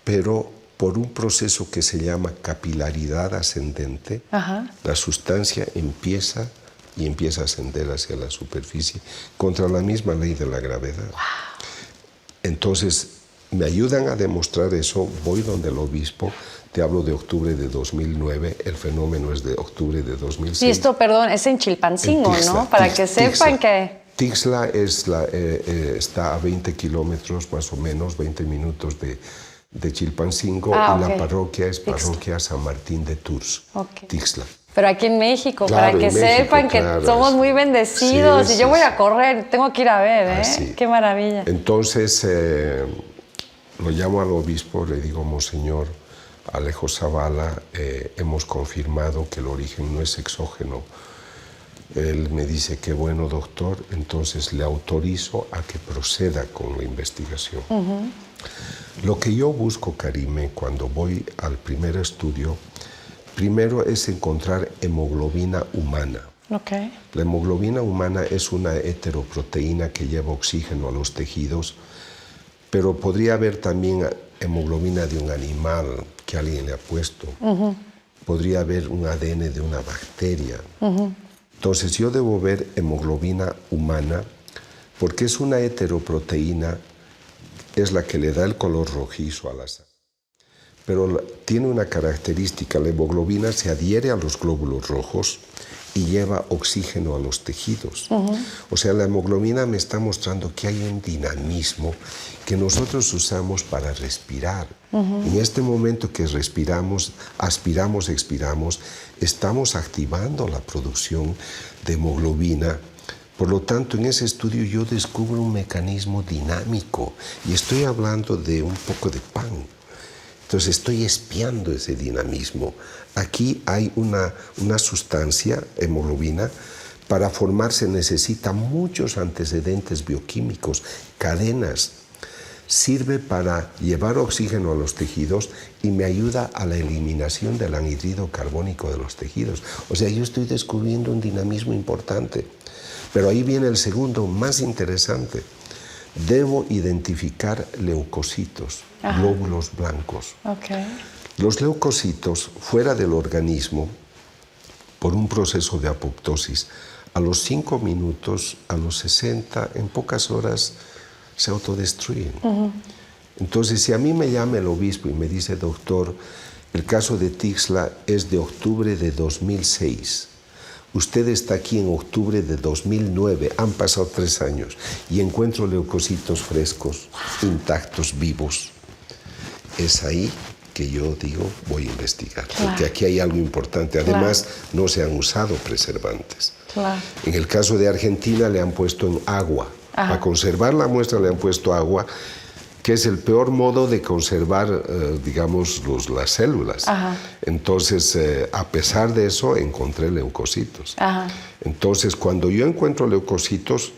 C: Pero por un proceso que se llama capilaridad ascendente, la sustancia empieza a ascender hacia la superficie contra la misma ley de la gravedad. Entonces, me ayudan a demostrar eso, voy donde el obispo, te hablo de octubre de 2009, el fenómeno es de octubre de 2006.
B: Y esto, perdón, es en Chilpancingo,
C: Tixla,
B: ¿no? Para que sepan que...
C: Tixla está a 20 kilómetros, más o menos, 20 minutos de Chilpancingo, y la parroquia es parroquia San Martín de Tours, Tixla.
B: Pero aquí en México,
C: claro,
B: para que sepan que somos muy bendecidos. Y yo voy a correr, tengo que ir a ver, ¿eh? Qué maravilla.
C: Entonces, lo llamo al obispo, le digo, monseñor, Alejo Zavala, hemos confirmado que el origen no es exógeno. Él me dice que bueno, doctor, entonces le autorizo a que proceda con la investigación. Lo que yo busco, Karime, cuando voy al primer estudio, primero es encontrar hemoglobina humana.
B: Okay.
C: La hemoglobina humana es una heteroproteína que lleva oxígeno a los tejidos, pero podría haber también hemoglobina de un animal que alguien le ha puesto. Podría haber un ADN de una bacteria. Entonces yo debo ver hemoglobina humana porque es una heteroproteína, es la que le da el color rojizo a la sangre. Pero tiene una característica, la hemoglobina se adhiere a los glóbulos rojos y lleva oxígeno a los tejidos. O sea, la hemoglobina me está mostrando que hay un dinamismo que nosotros usamos para respirar. En este momento que respiramos, aspiramos, expiramos, estamos activando la producción de hemoglobina. Por lo tanto, en ese estudio yo descubro un mecanismo dinámico y estoy hablando de un poco de pan. Entonces estoy espiando ese dinamismo. Aquí hay una sustancia, hemoglobina, para formarse necesita muchos antecedentes bioquímicos, cadenas. Sirve para llevar oxígeno a los tejidos y me ayuda a la eliminación del anhídrido carbónico de los tejidos. O sea, yo estoy descubriendo un dinamismo importante. Pero ahí viene el segundo, más interesante. Debo identificar leucocitos, glóbulos blancos.
B: Okay.
C: Los leucocitos, fuera del organismo, por un proceso de apoptosis, a los 5 minutos, a los 60, en pocas horas, se autodestruyen. Entonces, si a mí me llama el obispo y me dice, doctor, el caso de Tixla es de octubre de 2006, usted está aquí en octubre de 2009, han pasado 3 años, y encuentro leucocitos frescos, intactos, vivos. Es ahí que yo digo, voy a investigar, porque aquí hay algo importante. Además, no se han usado preservantes. En el caso de Argentina le han puesto en agua. Para conservar la muestra le han puesto agua, que es el peor modo de conservar, digamos, las células. Entonces, a pesar de eso, encontré leucocitos. Entonces, cuando yo encuentro leucocitos,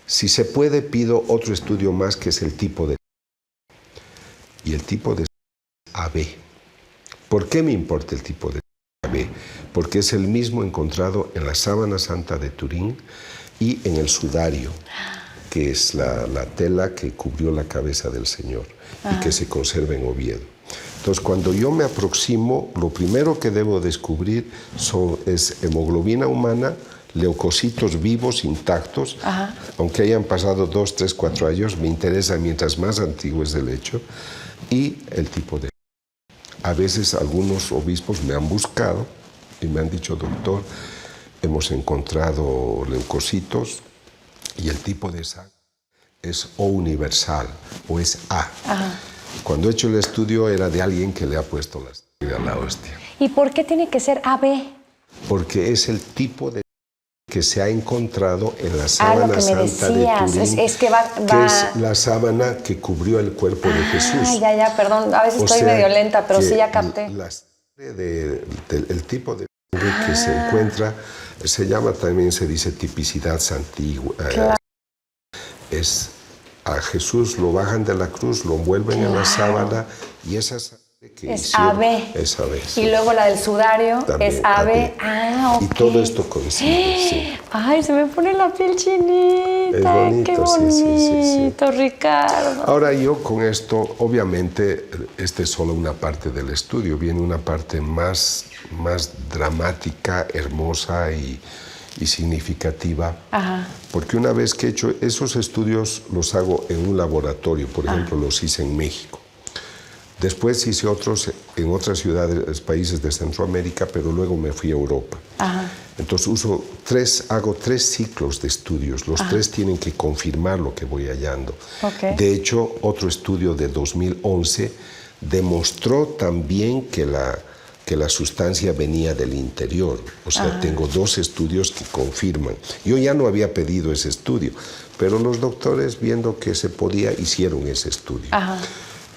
C: si se puede, pido otro estudio más, que es el tipo de... Y el tipo de AB. ¿Por qué me importa el tipo de AB? Porque es el mismo encontrado en la sábana santa de Turín y en el sudario, que es la tela que cubrió la cabeza del Señor y que se conserva en Oviedo. Entonces, cuando yo me aproximo, lo primero que debo descubrir es hemoglobina humana, leucocitos vivos, intactos, aunque hayan pasado 2, 3, 4 años, me interesa mientras más antiguo es el hecho, y el tipo de... A veces algunos obispos me han buscado y me han dicho, doctor, hemos encontrado leucocitos, y el tipo de sangre es O universal o es A. Cuando he hecho el estudio era de alguien que le ha puesto la sangre a la hostia.
B: ¿Y por qué tiene que ser AB?
C: Porque es el tipo de que se ha encontrado en la sábana santa de Turín,
B: es que
C: es la sábana que cubrió el cuerpo de Jesús.
B: Ya, perdón, a veces estoy medio lenta, pero sí ya capté.
C: La sangre el tipo de sangre que se encuentra se llama, también se dice tipicidad santigua. Es a Jesús lo bajan de la cruz, lo envuelven en la sábana y esa sangre que
B: es AB.
C: Es AB, sí.
B: Y luego la del sudario
C: también,
B: es AB.
C: Y todo esto coincide, sí.
B: Ay, se me pone la piel chinita.
C: Es bonito,
B: qué bonito,
C: sí.
B: Ricardo.
C: Ahora yo con esto, obviamente, esta es solo una parte del estudio, viene una parte más dramática, hermosa y significativa, porque una vez que he hecho esos estudios los hago en un laboratorio, por ejemplo los hice en México, después hice otros en otras ciudades, países de Centroamérica, pero luego me fui a Europa. Entonces hago 3 ciclos de estudios, los 3 tienen que confirmar lo que voy hallando. De hecho, otro estudio de 2011 demostró también que la sustancia venía del interior. O sea, tengo 2 estudios que confirman. Yo ya no había pedido ese estudio, pero los doctores, viendo que se podía, hicieron ese estudio.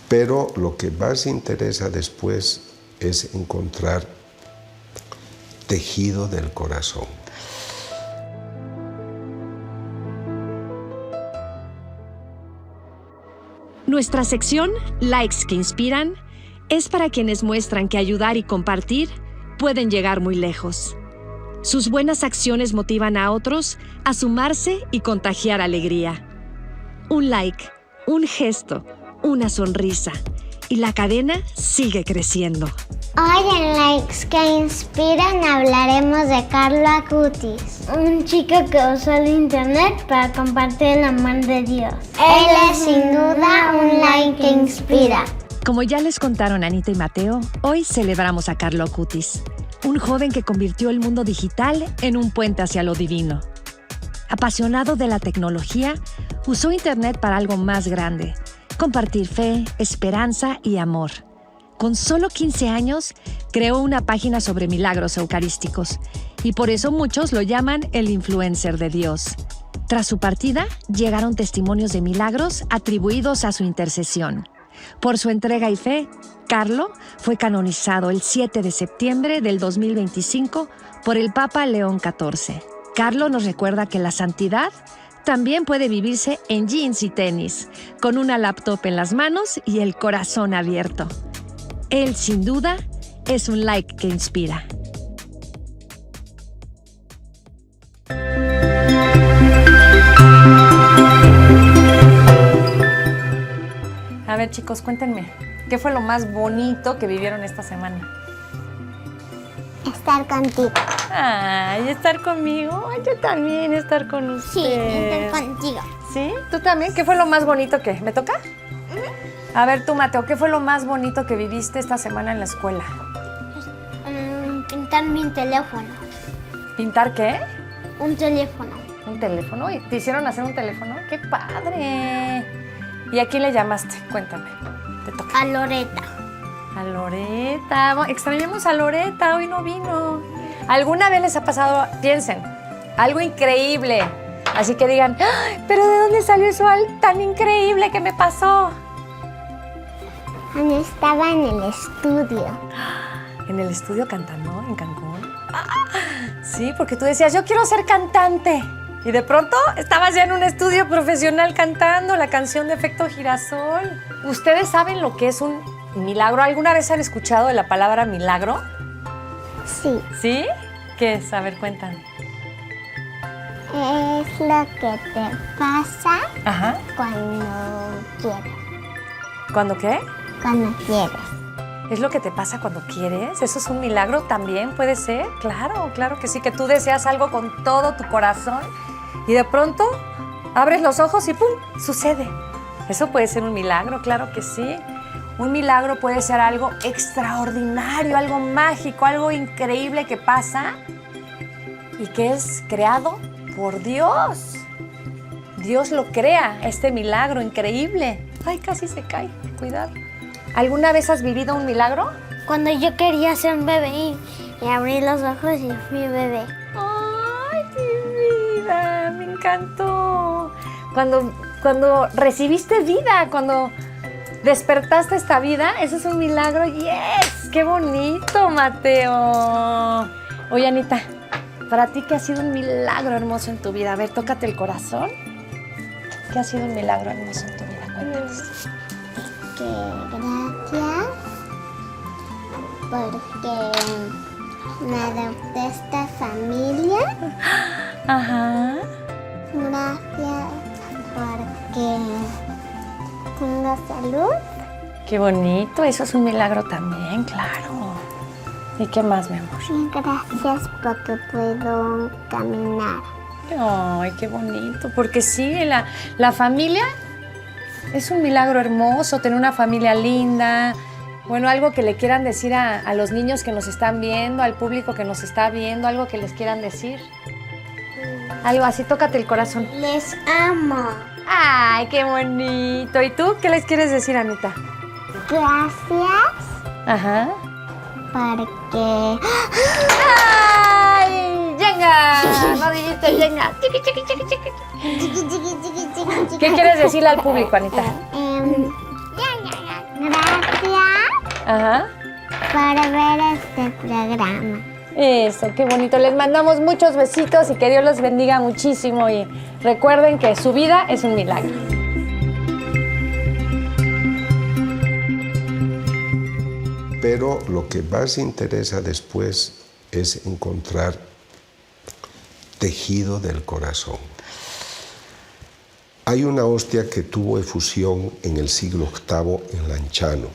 C: Pero lo que más interesa después es encontrar tejido del corazón.
E: Nuestra sección Likes que Inspiran es para quienes muestran que ayudar y compartir pueden llegar muy lejos. Sus buenas acciones motivan a otros a sumarse y contagiar alegría. Un like, un gesto, una sonrisa y la cadena sigue creciendo.
F: Hoy en Likes que Inspiran hablaremos de Carlo Acutis, un chico que usó el internet para compartir el amor de Dios. Él es sin duda un like que inspira.
E: Como ya les contaron Anita y Mateo, hoy celebramos a Carlo Acutis, un joven que convirtió el mundo digital en un puente hacia lo divino. Apasionado de la tecnología, usó internet para algo más grande: compartir fe, esperanza y amor. Con solo 15 años, creó una página sobre milagros eucarísticos y por eso muchos lo llaman el influencer de Dios. Tras su partida, llegaron testimonios de milagros atribuidos a su intercesión. Por su entrega y fe, Carlo fue canonizado el 7 de septiembre del 2025 por el Papa León XIV. Carlo nos recuerda que la santidad también puede vivirse en jeans y tenis, con una laptop en las manos y el corazón abierto. Él, sin duda, es un like que inspira.
B: A ver, chicos, cuéntenme, ¿qué fue lo más bonito que vivieron esta semana?
F: Estar contigo.
B: Ay, estar conmigo. Ay, yo también estar con usted.
F: Sí, estar contigo.
B: ¿Sí? ¿Tú también? ¿Qué fue lo más bonito que? ¿Me toca? A ver, tú, Mateo, ¿qué fue lo más bonito que viviste esta semana en la escuela?
F: Pintar mi teléfono.
B: ¿Pintar qué?
F: Un teléfono.
B: ¿Un teléfono? ¿Y te hicieron hacer un teléfono? ¡Qué padre! ¿Y a quién le llamaste? Cuéntame. Te toca.
F: A Loreta.
B: A Loreta. Extrañamos a Loreta, hoy no vino. ¿Alguna vez les ha pasado, piensen, algo increíble? Así que digan, ¡ay, pero de dónde salió eso tan increíble que me pasó!
F: Cuando estaba en el estudio.
B: ¿En el estudio cantando en Cancún? Sí, porque tú decías, yo quiero ser cantante. Y de pronto estabas ya en un estudio profesional cantando la canción de Efecto Girasol. ¿Ustedes saben lo que es un milagro? ¿Alguna vez han escuchado de la palabra milagro?
F: Sí.
B: ¿Sí? ¿Qué es? A ver, cuéntame.
F: Es lo que te pasa
B: Ajá.
F: cuando quieres.
B: ¿Cuándo qué?
F: Cuando quieres.
B: ¿Es lo que te pasa cuando quieres? ¿Eso es un milagro también? ¿Puede ser? Claro, claro que sí, que tú deseas algo con todo tu corazón y de pronto abres los ojos y ¡pum! Sucede. Eso puede ser un milagro, claro que sí. Un milagro puede ser algo extraordinario, algo mágico, algo increíble que pasa y que es creado por Dios. Dios lo crea, este milagro increíble. Ay, casi se cae, cuidado. ¿Alguna vez has vivido un milagro?
F: Cuando yo quería ser un bebé y abrí los ojos y fui bebé.
B: ¡Ay, mi vida! Me encantó. Cuando recibiste vida, cuando despertaste esta vida, eso es un milagro. ¡Yes! ¡Qué bonito, Mateo! Oye, Anita, ¿para ti qué ha sido un milagro hermoso en tu vida? A ver, tócate el corazón. ¿Qué ha sido un milagro hermoso en tu vida? Cuéntanos.
F: Que gracias porque me adopté esta familia.
B: Ajá.
F: Gracias porque tengo salud.
B: Qué bonito, eso es un milagro también, claro. ¿Y qué más, mi amor?
F: Y gracias porque puedo caminar.
B: Ay, qué bonito, porque sí, la familia es un milagro hermoso, tener una familia linda. Bueno, algo que le quieran decir a los niños que nos están viendo, al público que nos está viendo, algo que les quieran decir. Algo así, tócate el corazón.
F: Les amo.
B: Ay, qué bonito. ¿Y tú qué les quieres decir, Anita?
F: Gracias
B: Ajá.
F: porque...
B: ¡Ay! ¡Yenga! No dijiste yenga. Chiqui, chiqui, chiqui, chiqui.
F: Chiqui, chiqui, chiqui, chiqui, chiqui.
B: ¿Qué quieres decirle al público, Anita? Ajá.
F: para ver este programa.
B: Eso, qué bonito. Les mandamos muchos besitos y que Dios los bendiga muchísimo. Y recuerden que su vida es un milagro.
C: Pero lo que más interesa después es encontrar tejido del corazón. Hay una hostia que tuvo efusión en el siglo VIII en Lanciano.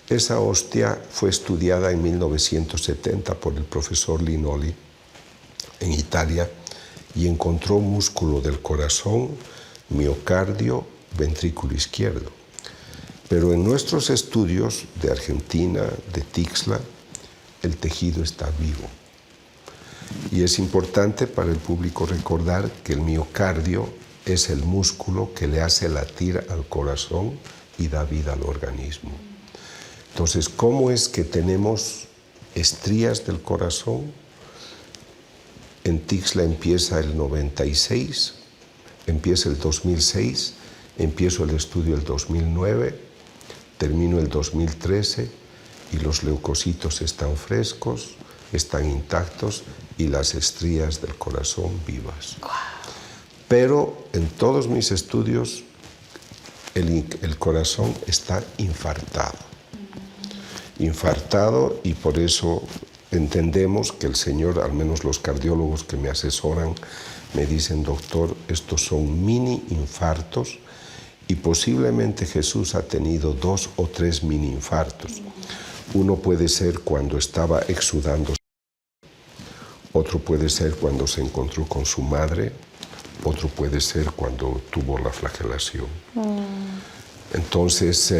C: Esa hostia fue estudiada en 1970 por el profesor Linoli en Italia y encontró músculo del corazón, miocardio, ventrículo izquierdo. Pero en nuestros estudios de Argentina, de Tixla, el tejido está vivo. Y es importante para el público recordar que el miocardio es el músculo que le hace latir al corazón y da vida al organismo. Entonces, ¿cómo es que tenemos estrías del corazón? En Tixla empieza el 96, empieza el 2006, empiezo el estudio el 2009, termino el 2013 y los leucocitos están frescos, están intactos y las estrías del corazón vivas. Pero en todos mis estudios el corazón está infartado. Infartado, y por eso entendemos que el Señor, al menos los cardiólogos que me asesoran, me dicen: doctor, estos son mini infartos y posiblemente Jesús ha tenido 2 o 3 mini infartos. Uno puede ser cuando estaba exudando, otro puede ser cuando se encontró con su madre, otro puede ser cuando tuvo la flagelación. Entonces,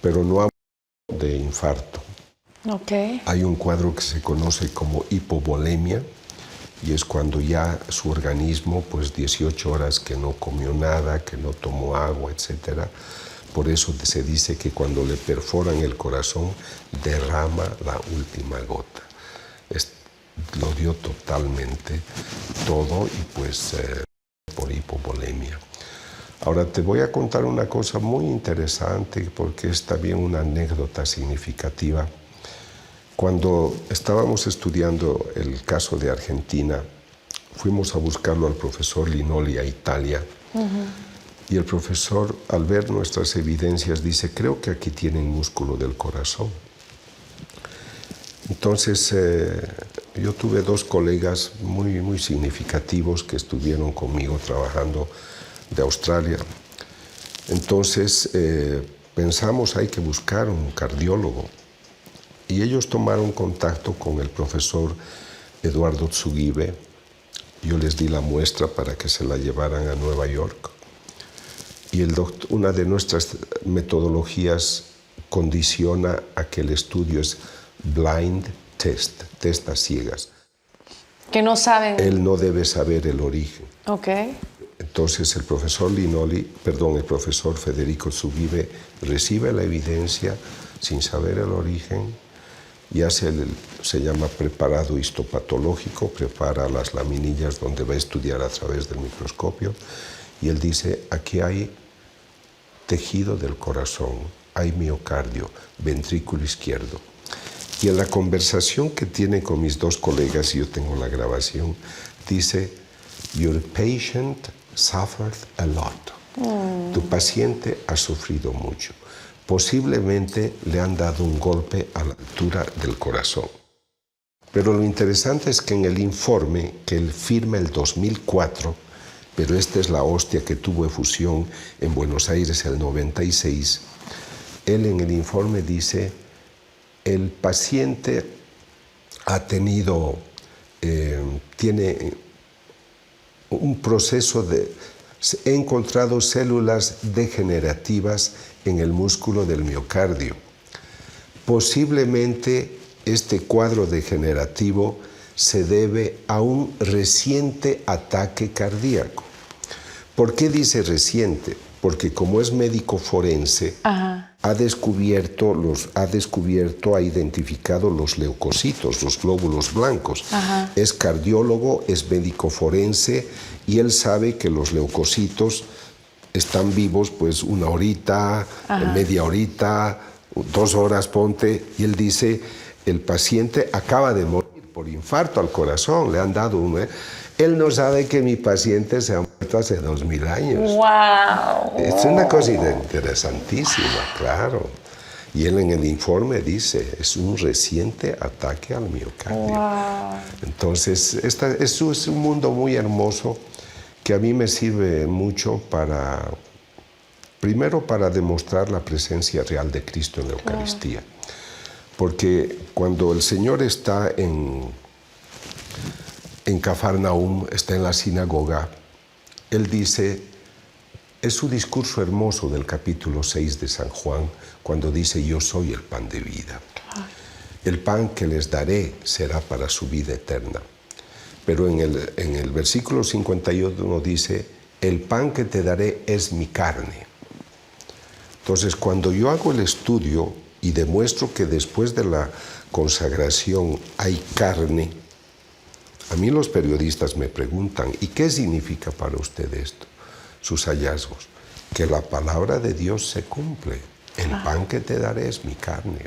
C: pero no de infarto.
B: Okay.
C: Hay un cuadro que se conoce como hipovolemia y es cuando ya su organismo, pues 18 horas que no comió nada, que no tomó agua, etc. Por eso se dice que cuando le perforan el corazón derrama la última gota. Lo dio totalmente todo y pues por hipovolemia. Ahora te voy a contar una cosa muy interesante porque es también una anécdota significativa. Cuando estábamos estudiando el caso de Argentina, fuimos a buscarlo al profesor Linoli a Italia. Y el profesor, al ver nuestras evidencias, dice: creo que aquí tienen músculo del corazón. Entonces, yo tuve 2 colegas muy significativos que estuvieron conmigo trabajando de Australia. Entonces pensamos, hay que buscar un cardiólogo. Y ellos tomaron contacto con el profesor Eduardo Tsugibe. Yo les di la muestra para que se la llevaran a Nueva York. Y una de nuestras metodologías condiciona a que el estudio es blind test, test a ciegas.
B: Que no saben.
C: Él no debe saber el origen.
B: Okay.
C: Entonces el profesor el profesor Federico Tsugibe recibe la evidencia sin saber el origen y se llama preparado histopatológico, prepara las laminillas donde va a estudiar a través del microscopio y él dice: aquí hay tejido del corazón, hay miocardio, ventrículo izquierdo. Y en la conversación que tiene con mis 2 colegas, y yo tengo la grabación, dice: your patient suffered a lot. Tu paciente ha sufrido mucho. Posiblemente le han dado un golpe a la altura del corazón. Pero lo interesante es que en el informe que él firma el 2004, pero esta es la hostia que tuvo efusión en Buenos Aires el 96, él en el informe dice: el paciente ha tenido, tiene un proceso he encontrado células degenerativas en el músculo del miocardio. Posiblemente este cuadro degenerativo se debe a un reciente ataque cardíaco. ¿Por qué dice reciente? Porque como es médico forense, ha identificado los leucocitos, los glóbulos blancos. Es cardiólogo, es médico forense y él sabe que los leucocitos están vivos pues 1 horita, media horita, 2 horas ponte, y él dice, el paciente acaba de morir por infarto al corazón, le han dado un... Él no sabe que mi paciente se ha muerto hace 2000 años.
B: ¡Wow!
C: Es una cosa interesantísima, claro. Y él en el informe dice, es un reciente ataque al miocardio.
B: Wow.
C: Entonces, eso es un mundo muy hermoso que a mí me sirve mucho para, primero para demostrar la presencia real de Cristo en la Eucaristía. Porque cuando el Señor está en Cafarnaúm, está en la sinagoga, Él dice, es su discurso hermoso del capítulo 6 de San Juan, cuando dice, yo soy el pan de vida. El pan que les daré será para su vida eterna. Pero en el versículo 51 dice, el pan que te daré es mi carne. Entonces, cuando yo hago el estudio y demuestro que después de la consagración hay carne, a mí los periodistas me preguntan, ¿y qué significa para usted esto? Sus hallazgos, que la palabra de Dios se cumple. El pan que te daré es mi carne.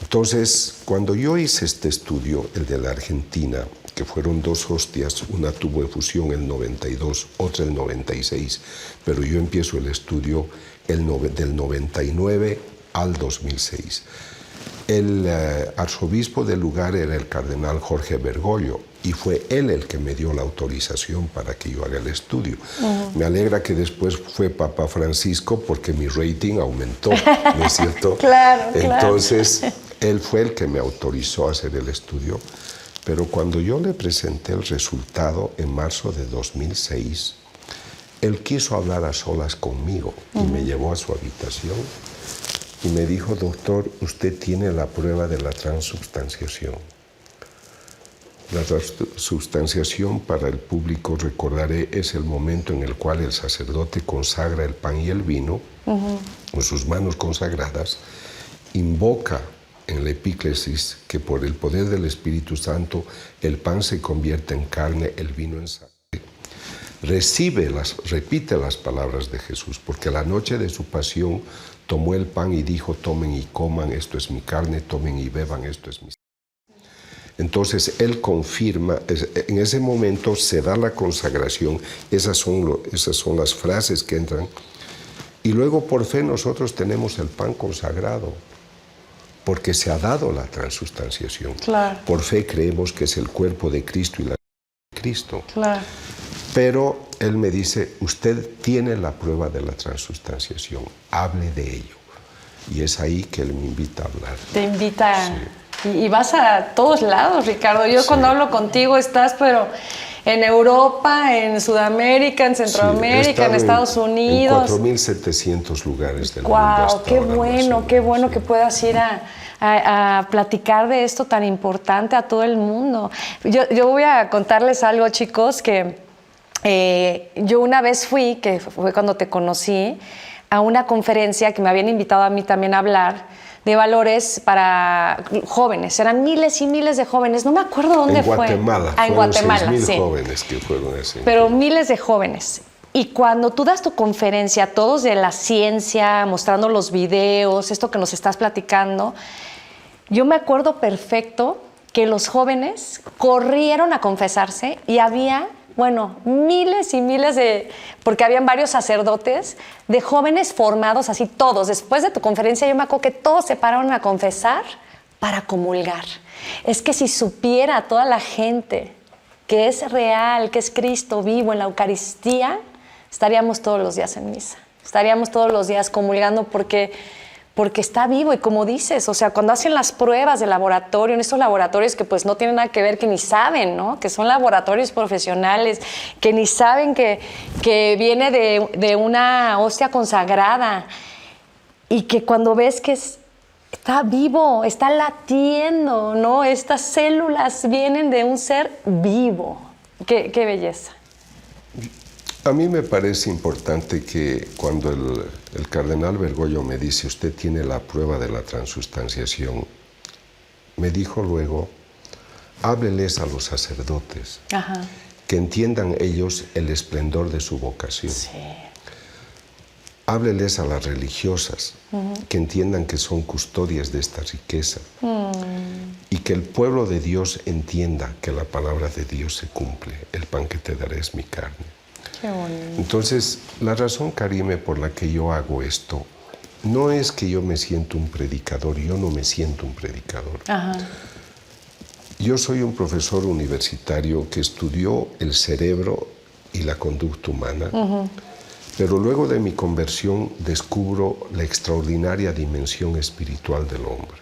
C: Entonces, cuando yo hice este estudio, el de la Argentina, que fueron 2 hostias, una tuvo efusión el 92, otra el 96, pero yo empiezo el estudio del 99 al 2006. El arzobispo del lugar era el cardenal Jorge Bergoglio, y fue él el que me dio la autorización para que yo haga el estudio. Me alegra que después fue Papa Francisco porque mi rating aumentó, ¿no es cierto?
B: Claro,
C: Entonces, él fue el que me autorizó a hacer el estudio, pero cuando yo le presenté el resultado en marzo de 2006, él quiso hablar a solas conmigo y me llevó a su habitación y me dijo, doctor, usted tiene la prueba de la transubstanciación. La transubstanciación, para el público, recordaré, es el momento en el cual el sacerdote consagra el pan y el vino con sus manos consagradas, invoca en la epíclesis que por el poder del Espíritu Santo el pan se convierte en carne, el vino en sangre. Repite las palabras de Jesús, porque la noche de su pasión tomó el pan y dijo, tomen y coman, esto es mi carne, tomen y beban, esto es mi sangre. Entonces él confirma, en ese momento se da la consagración, esas son las frases que entran, y luego por fe nosotros tenemos el pan consagrado, porque se ha dado la transubstanciación.
B: Claro.
C: Por fe creemos que es el cuerpo de Cristo y la sangre de Cristo.
B: Claro.
C: Pero él me dice, usted tiene la prueba de la transubstanciación, hable de ello. Y es ahí que él me invita a hablar.
B: Te invita.
C: Sí.
B: Y vas a todos lados, Ricardo. Yo cuando hablo contigo estás, pero en Europa, en Sudamérica, en Centroamérica, en Estados Unidos.
C: En 4.700 lugares del mundo.
B: ¡Wow! Qué bueno que puedas ir a platicar de esto tan importante a todo el mundo. Yo voy a contarles algo, chicos, que yo una vez fui, que fue cuando te conocí, a una conferencia que me habían invitado a mí también a hablar de valores para jóvenes. Eran miles y miles de jóvenes. No me acuerdo dónde fue.
C: Guatemala.
B: En Guatemala,
C: 6.000
B: sí.
C: jóvenes que fueron así.
B: Pero miles de jóvenes. Y cuando tú das tu conferencia, todos de la ciencia, mostrando los videos, esto que nos estás platicando, yo me acuerdo perfecto que los jóvenes corrieron a confesarse y había, miles y miles porque habían varios sacerdotes, de jóvenes formados así todos. Después de tu conferencia yo me acuerdo que todos se pararon a confesar para comulgar. Es que si supiera toda la gente que es real, que es Cristo vivo en la Eucaristía, estaríamos todos los días en misa. Estaríamos todos los días comulgando porque está vivo. Y como dices, o sea, cuando hacen las pruebas de laboratorio, en estos laboratorios que pues no tienen nada que ver, que ni saben, ¿no? Que son laboratorios profesionales, que ni saben que viene de una hostia consagrada, y que cuando ves que está vivo, está latiendo, ¿no? Estas células vienen de un ser vivo. Qué belleza.
C: A mí me parece importante que cuando el cardenal Bergoglio me dice, usted tiene la prueba de la transubstanciación, me dijo luego, hábleles a los sacerdotes,
B: Ajá.
C: que entiendan ellos el esplendor de su vocación.
B: Sí.
C: Hábleles a las religiosas, que entiendan que son custodias de esta riqueza. Y que el pueblo de Dios entienda que la palabra de Dios se cumple. El pan que te daré es mi carne.
B: Qué bonito.
C: Entonces, la razón, Karime, por la que yo hago esto, no es que yo me siento un predicador, yo no me siento un predicador.
B: Ajá.
C: Yo soy un profesor universitario que estudió el cerebro y la conducta humana, pero luego de mi conversión descubro la extraordinaria dimensión espiritual del hombre.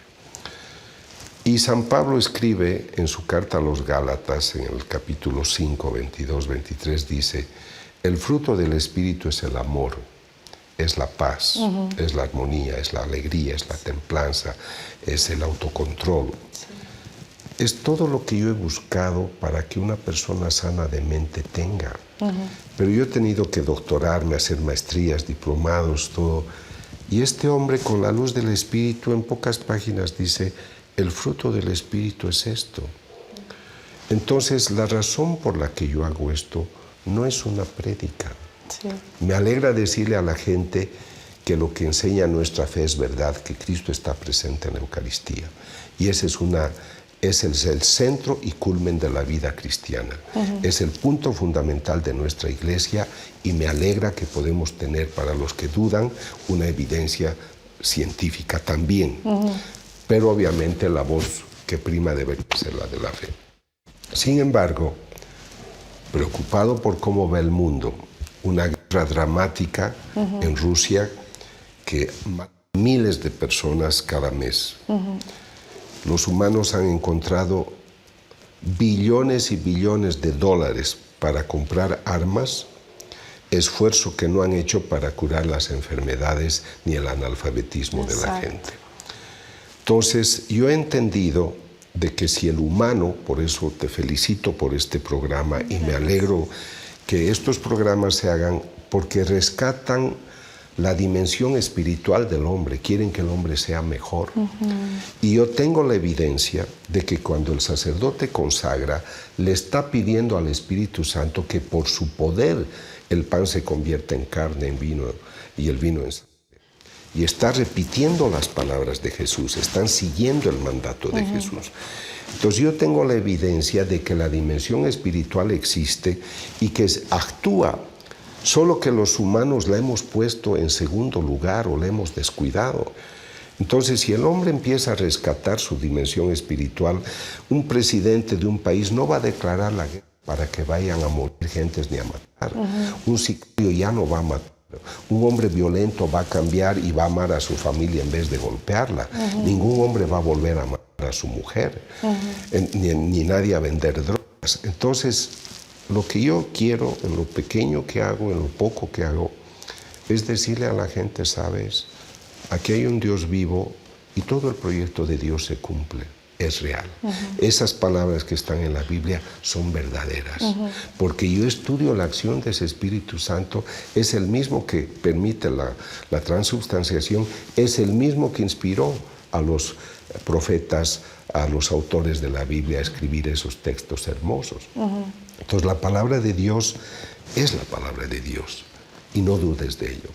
C: Y San Pablo escribe en su carta a los Gálatas, en el capítulo 5, 22, 23, dice: el fruto del Espíritu es el amor, es la paz, es la armonía, es la alegría, es la templanza, es el autocontrol. Es todo lo que yo he buscado para que una persona sana de mente tenga. Pero yo he tenido que doctorarme, hacer maestrías, diplomados, todo. Y este hombre, con la luz del Espíritu, en pocas páginas dice: el fruto del Espíritu es esto. Entonces, la razón por la que yo hago esto no es una prédica.
B: Sí.
C: Me alegra decirle a la gente que lo que enseña nuestra fe es verdad, que Cristo está presente en la Eucaristía. Y ese es el centro y culmen de la vida cristiana. Es el punto fundamental de nuestra iglesia, y me alegra que podemos tener, para los que dudan, una evidencia científica también. Pero obviamente la voz que prima debe ser la de la fe. Sin embargo, preocupado por cómo va el mundo, una guerra dramática en Rusia que mata miles de personas cada mes. Los humanos han encontrado billones y billones de dólares para comprar armas, esfuerzo que no han hecho para curar las enfermedades ni el analfabetismo de la gente. Entonces, yo he entendido de que si el humano, por eso te felicito por este programa y me alegro que estos programas se hagan porque rescatan la dimensión espiritual del hombre, quieren que el hombre sea mejor. Y yo tengo la evidencia de que cuando el sacerdote consagra, le está pidiendo al Espíritu Santo que por su poder el pan se convierta en carne, en vino, y el vino en sangre. Y está repitiendo las palabras de Jesús, están siguiendo el mandato de Jesús. Entonces yo tengo la evidencia de que la dimensión espiritual existe y que actúa, solo que los humanos la hemos puesto en segundo lugar o la hemos descuidado. Entonces, si el hombre empieza a rescatar su dimensión espiritual, un presidente de un país no va a declarar la guerra para que vayan a morir gentes ni a matar. Un sicario ya no va a matar. Un hombre violento va a cambiar y va a amar a su familia en vez de golpearla. Ningún hombre va a volver a matar a su mujer, ni nadie a vender drogas. Entonces, lo que yo quiero, en lo pequeño que hago, en lo poco que hago, es decirle a la gente: sabes, aquí hay un Dios vivo y todo el proyecto de Dios se cumple, es real. Esas palabras que están en la Biblia son verdaderas, porque yo estudio la acción de ese Espíritu Santo, es el mismo que permite la transubstanciación, es el mismo que inspiró a los profetas, a los autores de la Biblia a escribir esos textos hermosos. Entonces, la palabra de Dios es la palabra de Dios, y no dudes de ello.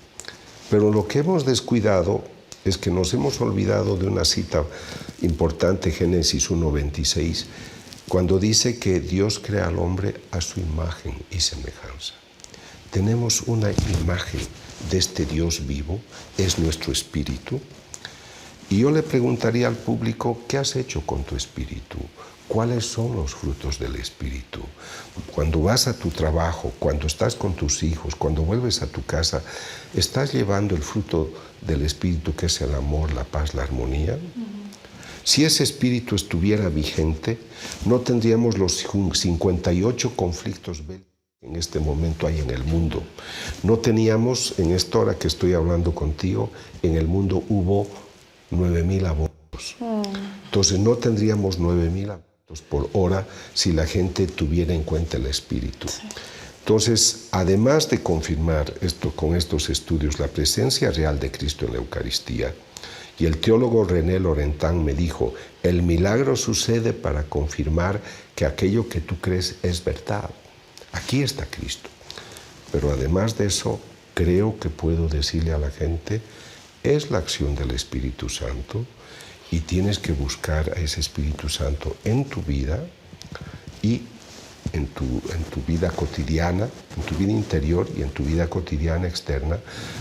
C: Pero lo que hemos descuidado es que nos hemos olvidado de una cita importante, Génesis 1:26, cuando dice que Dios crea al hombre a su imagen y semejanza. Tenemos una imagen de este Dios vivo, es nuestro espíritu. Y yo le preguntaría al público: ¿qué has hecho con tu espíritu? ¿Cuáles son los frutos del espíritu? Cuando vas a tu trabajo, cuando estás con tus hijos, cuando vuelves a tu casa, ¿estás llevando el fruto del espíritu, que es el amor, la paz, la armonía? Si ese espíritu estuviera vigente, no tendríamos los 58 conflictos bélicos que en este momento hay en el mundo. No teníamos, en esta hora que estoy hablando contigo, en el mundo hubo 9,000 abortos. Entonces no tendríamos 9,000 abortos por hora si la gente tuviera en cuenta el espíritu. Entonces, además de confirmar esto con estos estudios, la presencia real de Cristo en la Eucaristía, y el teólogo René Laurentán me dijo: el milagro sucede para confirmar que aquello que tú crees es verdad. Aquí está Cristo. Pero además de eso, creo que puedo decirle a la gente, es la acción del Espíritu Santo y tienes que buscar a ese Espíritu Santo en tu vida y en tu vida cotidiana, en tu vida interior y en tu vida cotidiana externa,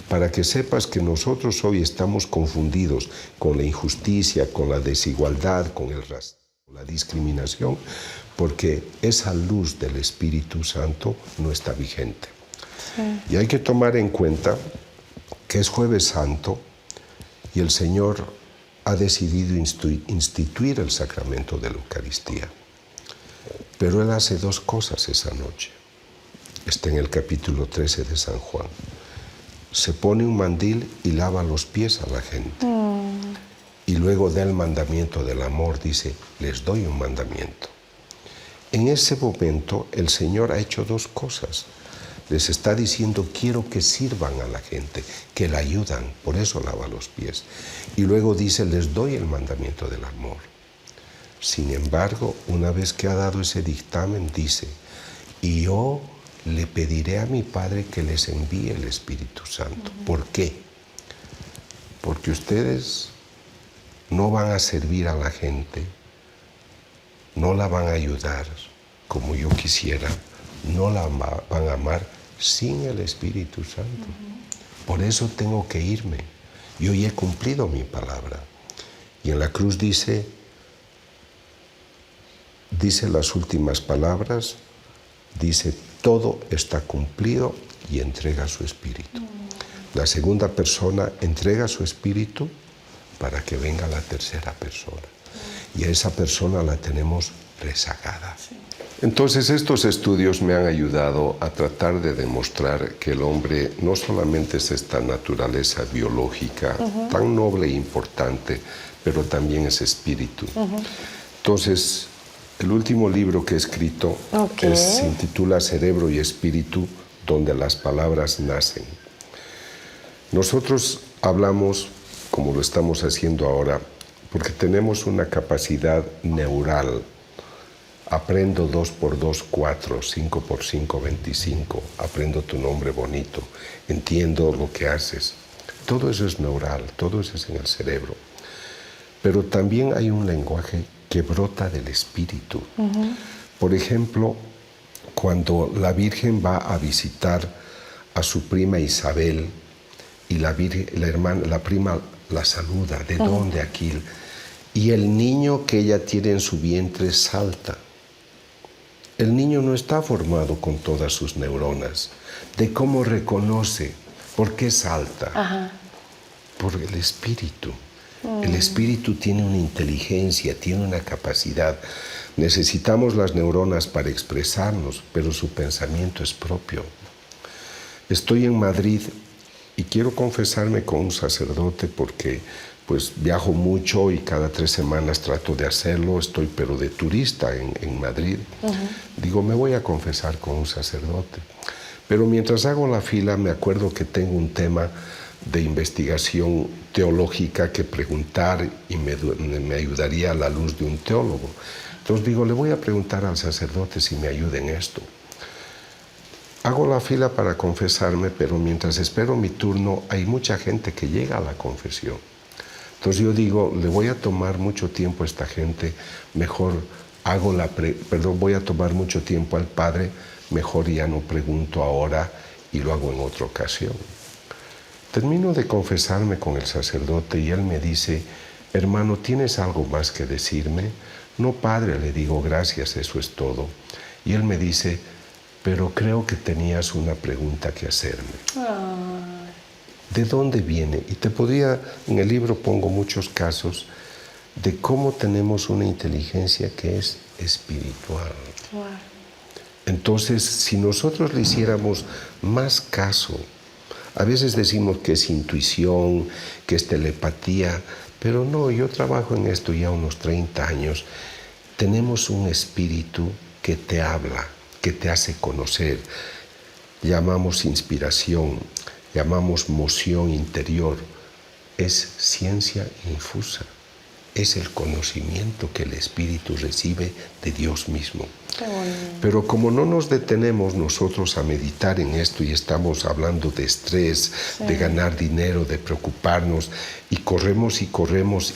C: para que sepas que nosotros hoy estamos confundidos con la injusticia, con la desigualdad, con el racismo, con la discriminación, porque esa luz del Espíritu Santo no está vigente. Sí. Y hay que tomar en cuenta que es Jueves Santo y el Señor ha decidido instituir el sacramento de la Eucaristía. Pero Él hace dos cosas esa noche. Está en el capítulo 13 de San Juan. Se pone un mandil y lava los pies a la gente. Y luego da el mandamiento del amor, dice, les doy un mandamiento. En ese momento el Señor ha hecho dos cosas. Les está diciendo, quiero que sirvan a la gente, que la ayudan, por eso lava los pies. Y luego dice, les doy el mandamiento del amor. Sin embargo, una vez que ha dado ese dictamen, dice, y yo le pediré a mi Padre que les envíe el Espíritu Santo. ¿Por qué? Porque ustedes no van a servir a la gente, no la van a ayudar como yo quisiera, no la van a amar sin el Espíritu Santo. Por eso tengo que irme. Yo ya he cumplido mi palabra. Y en la cruz dice las últimas palabras, dice, todo está cumplido y entrega su Espíritu. La segunda persona entrega su Espíritu para que venga la tercera persona. Y a esa persona la tenemos rezagada. Entonces estos estudios me han ayudado a tratar de demostrar que el hombre no solamente es esta naturaleza biológica tan noble e importante, pero también es espíritu. Entonces, el último libro que he escrito se intitula Cerebro y Espíritu, donde las palabras nacen. Nosotros hablamos, como lo estamos haciendo ahora, porque tenemos una capacidad neural. Aprendo 2 por 2, 4, 5 por 5, 25. Aprendo tu nombre bonito. Entiendo lo que haces. Todo eso es neural, todo eso es en el cerebro. Pero también hay un lenguaje que brota del espíritu. Por ejemplo, cuando la Virgen va a visitar a su prima Isabel y la prima la saluda, ¿de dónde aquí? Y el niño que ella tiene en su vientre salta. El niño no está formado con todas sus neuronas. ¿De cómo reconoce? ¿Por qué salta? Por el espíritu. El espíritu tiene una inteligencia, tiene una capacidad. Necesitamos las neuronas para expresarnos, pero su pensamiento es propio. Estoy en Madrid y quiero confesarme con un sacerdote porque pues viajo mucho y cada 3 semanas trato de hacerlo. Estoy pero de turista en Madrid. Digo, me voy a confesar con un sacerdote. Pero mientras hago la fila me acuerdo que tengo un tema de investigación teológica que preguntar y me ayudaría a la luz de un teólogo. Entonces digo, le voy a preguntar al sacerdote si me ayuda en esto. Hago la fila para confesarme, pero mientras espero mi turno hay mucha gente que llega a la confesión. Entonces yo digo, le voy a tomar mucho tiempo a esta gente, mejor voy a tomar mucho tiempo al Padre, mejor ya no pregunto ahora y lo hago en otra ocasión. Termino de confesarme con el sacerdote y él me dice, hermano, ¿tienes algo más que decirme? No, padre, le digo, gracias, eso es todo. Y él me dice, pero creo que tenías una pregunta que hacerme. ¿De dónde viene? Y en el libro pongo muchos casos de cómo tenemos una inteligencia que es espiritual. Entonces, si nosotros le hiciéramos más caso, a veces decimos que es intuición, que es telepatía, pero no, yo trabajo en esto ya unos 30 años. Tenemos un espíritu que te habla, que te hace conocer. Llamamos inspiración, llamamos moción interior. Es ciencia infusa. es el conocimiento que el espíritu recibe de Dios mismo. Pero como no nos detenemos nosotros a meditar en esto y estamos hablando de estrés, de ganar dinero, de preocuparnos, y corremos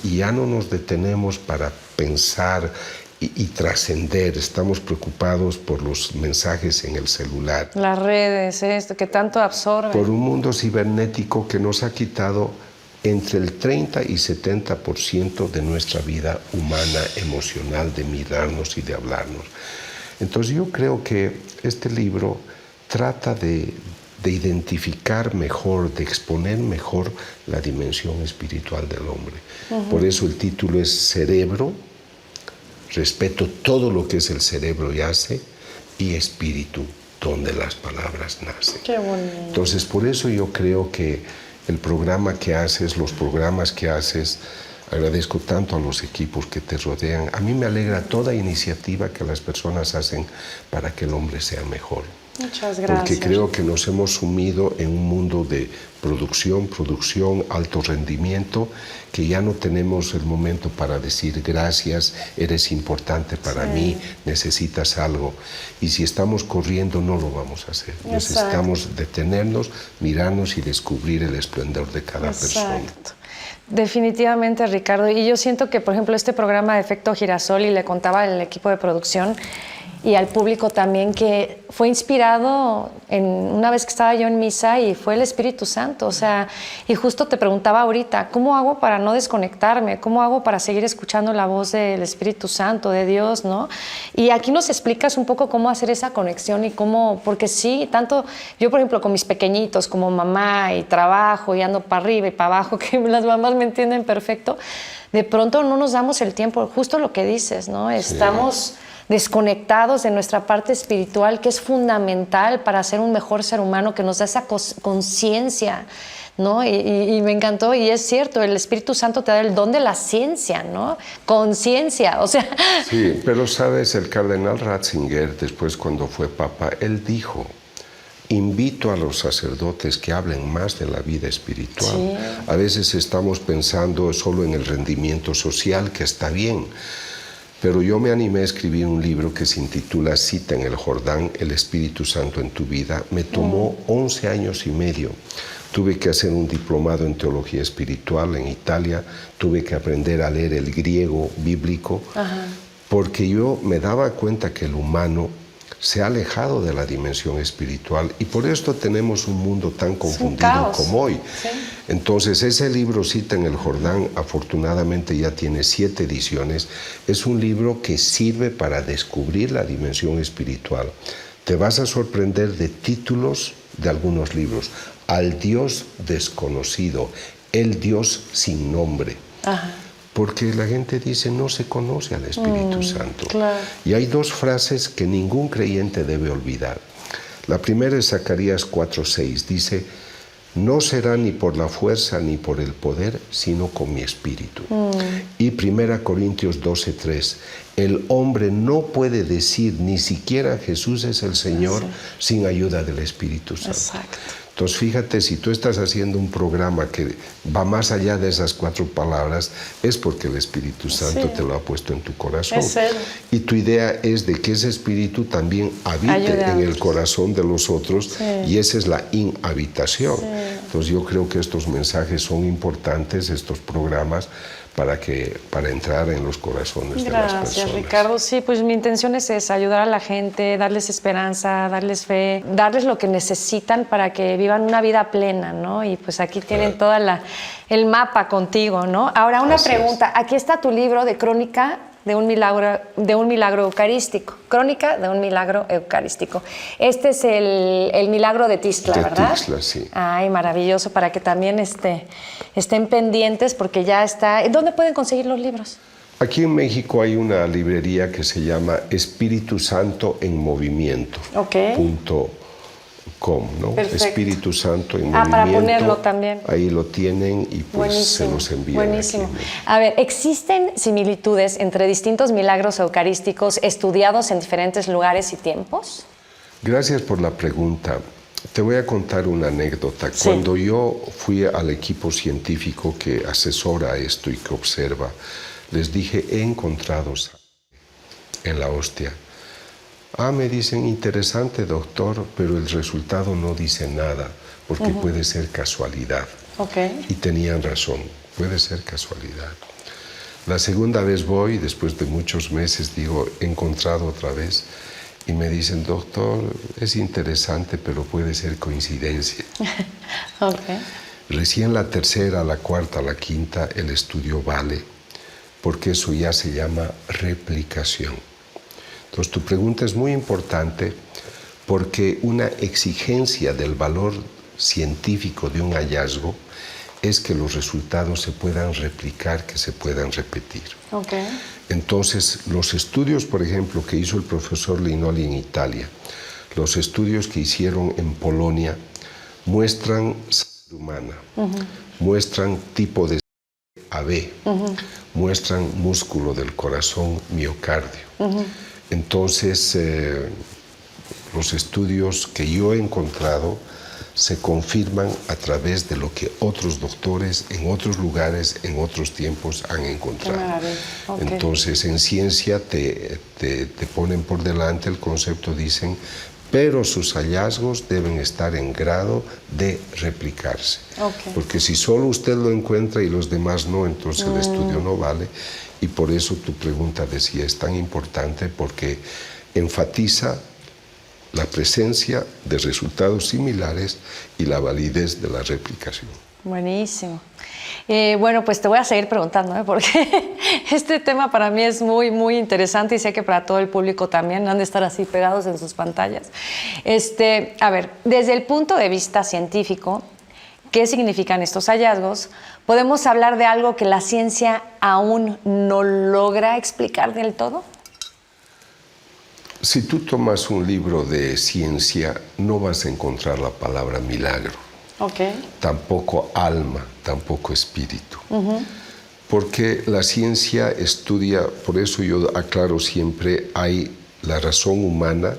C: y ya no nos detenemos para pensar y trascender, estamos preocupados por los mensajes en el celular.
B: Las redes, esto que tanto absorbe.
C: Por un mundo cibernético que nos ha quitado entre el 30 y 70% de nuestra vida humana, emocional, de mirarnos y de hablarnos. Entonces yo creo que este libro trata de identificar mejor, de exponer mejor la dimensión espiritual del hombre. Por eso el título es Cerebro, respeto todo lo que es el cerebro y hace, y espíritu, donde las palabras nacen.
B: Qué bonito.
C: Entonces, por eso yo creo que el programa que haces, los programas que haces, agradezco tanto a los equipos que te rodean. A mí me alegra toda iniciativa que las personas hacen para que el hombre sea mejor.
B: Muchas gracias.
C: Porque creo que nos hemos sumido en un mundo de producción, alto rendimiento, que ya no tenemos el momento para decir gracias, eres importante para mí, necesitas algo. Y si estamos corriendo, no lo vamos a hacer.
B: Exacto.
C: Necesitamos detenernos, mirarnos y descubrir el esplendor de cada persona.
B: Definitivamente, Ricardo. Y yo siento que, por ejemplo, este programa de Efecto Girasol, y le contaba al equipo de producción y al público también, que fue inspirado una vez que estaba yo en misa, y fue el Espíritu Santo. O sea, y justo te preguntaba ahorita, ¿cómo hago para no desconectarme? ¿Cómo hago para seguir escuchando la voz del Espíritu Santo, de Dios, ¿no? Y aquí nos explicas un poco cómo hacer esa conexión y cómo, porque sí, tanto yo, por ejemplo, con mis pequeñitos, como mamá y trabajo y ando para arriba y para abajo, que las mamás me entienden perfecto, de pronto no nos damos el tiempo, justo lo que dices, ¿no? Estamos desconectados de nuestra parte espiritual, que es fundamental para ser un mejor ser humano, que nos da esa conciencia, ¿no? Y me encantó, y es cierto, el Espíritu Santo te da el don de la ciencia, ¿no? Conciencia, o sea...
C: Sí, pero sabes, el cardenal Ratzinger, después cuando fue papa, él dijo: invito a los sacerdotes que hablen más de la vida espiritual. Sí. A veces estamos pensando solo en el rendimiento social, que está bien, pero yo me animé a escribir un libro que se intitula Cita en el Jordán, el Espíritu Santo en tu vida. Me tomó 11 años y medio. Tuve que hacer un diplomado en teología espiritual en Italia, tuve que aprender a leer el griego bíblico, porque yo me daba cuenta que el humano se ha alejado de la dimensión espiritual, y por esto tenemos un mundo tan confundido como hoy. Sí. Entonces, ese libro, Cita en el Jordán, afortunadamente ya tiene 7 ediciones. Es un libro que sirve para descubrir la dimensión espiritual. Te vas a sorprender de títulos de algunos libros: Al Dios desconocido, El Dios sin nombre. Porque la gente dice, no se conoce al Espíritu Santo. Claro. Y hay 2 frases que ningún creyente debe olvidar. La primera es Zacarías 4:6. Dice: no será ni por la fuerza ni por el poder, sino con mi espíritu. Y 1 Corintios 12:3. El hombre no puede decir ni siquiera Jesús es el Señor sin ayuda del Espíritu Santo. Exacto. Entonces, fíjate, si tú estás haciendo un programa que va más allá de esas 4 palabras, es porque el Espíritu Santo te lo ha puesto en tu corazón. Y tu idea es de que ese Espíritu también habite en el corazón de los otros, y esa es la inhabitación. Entonces, yo creo que estos mensajes son importantes, estos programas, para entrar en los corazones de las personas.
B: Gracias, Ricardo. Sí, pues mi intención es esa, ayudar a la gente, darles esperanza, darles fe, darles lo que necesitan para que vivan una vida plena, ¿no? Y pues aquí tienen todo el mapa contigo, ¿no? Ahora, una pregunta. Aquí está tu libro de Crónica de un milagro eucarístico. Crónica de un milagro eucarístico. Este es el milagro de Tixla, ¿verdad? De
C: Tixla, sí.
B: Ay, maravilloso, para que también estén pendientes, porque ya está. ¿Dónde pueden conseguir los libros?
C: Aquí en México hay una librería que se llama Espíritu Santo en Movimiento. .com, ¿no?
B: Perfecto.
C: Espíritu Santo en Movimiento.
B: Para ponerlo también.
C: Ahí lo tienen y pues se los envían.
B: Buenísimo.
C: Aquí.
B: A ver, ¿existen similitudes entre distintos milagros eucarísticos estudiados en diferentes lugares y tiempos?
C: Gracias por la pregunta. Te voy a contar una anécdota. Sí. Cuando yo fui al equipo científico que asesora esto y que observa, Les dije, he encontrado sangre en la hostia. Ah, me dicen, interesante, doctor, pero el resultado no dice nada, porque puede ser casualidad.
B: Okay.
C: Y tenían razón, puede ser casualidad. La segunda vez voy, después de muchos meses, digo, he encontrado otra vez, y me dicen, doctor, es interesante, pero puede ser coincidencia.
B: Okay.
C: Recién la tercera, la cuarta, la quinta, el estudio vale, porque eso ya se llama replicación. Entonces, tu pregunta es muy importante porque una exigencia del valor científico de un hallazgo es que los resultados se puedan replicar, que se puedan repetir.
B: Okay.
C: Entonces, los estudios, por ejemplo, que hizo el profesor Linoli en Italia, los estudios que hicieron en Polonia, muestran sangre humana, muestran tipo de AB, muestran músculo del corazón, miocardio. Entonces, los estudios que yo he encontrado se confirman a través de lo que otros doctores en otros lugares, en otros tiempos han encontrado.
B: Okay.
C: Entonces, en ciencia te ponen por delante el concepto, dicen, pero sus hallazgos deben estar en grado de replicarse.
B: Okay.
C: Porque si solo usted lo encuentra y los demás no, entonces el estudio no vale. Y por eso tu pregunta decía, es tan importante porque enfatiza la presencia de resultados similares y la validez de la replicación.
B: Buenísimo. Bueno, pues te voy a seguir preguntando, porque este tema para mí es muy, muy interesante y sé que para todo el público también han de estar así pegados en sus pantallas. A ver, desde el punto de vista científico, ¿qué significan estos hallazgos? ¿Podemos hablar de algo que la ciencia aún no logra explicar del todo?
C: Si tú tomas un libro de ciencia, no vas a encontrar la palabra milagro.
B: Okay.
C: Tampoco alma, tampoco espíritu. Porque la ciencia estudia, por eso yo aclaro siempre, hay la razón humana,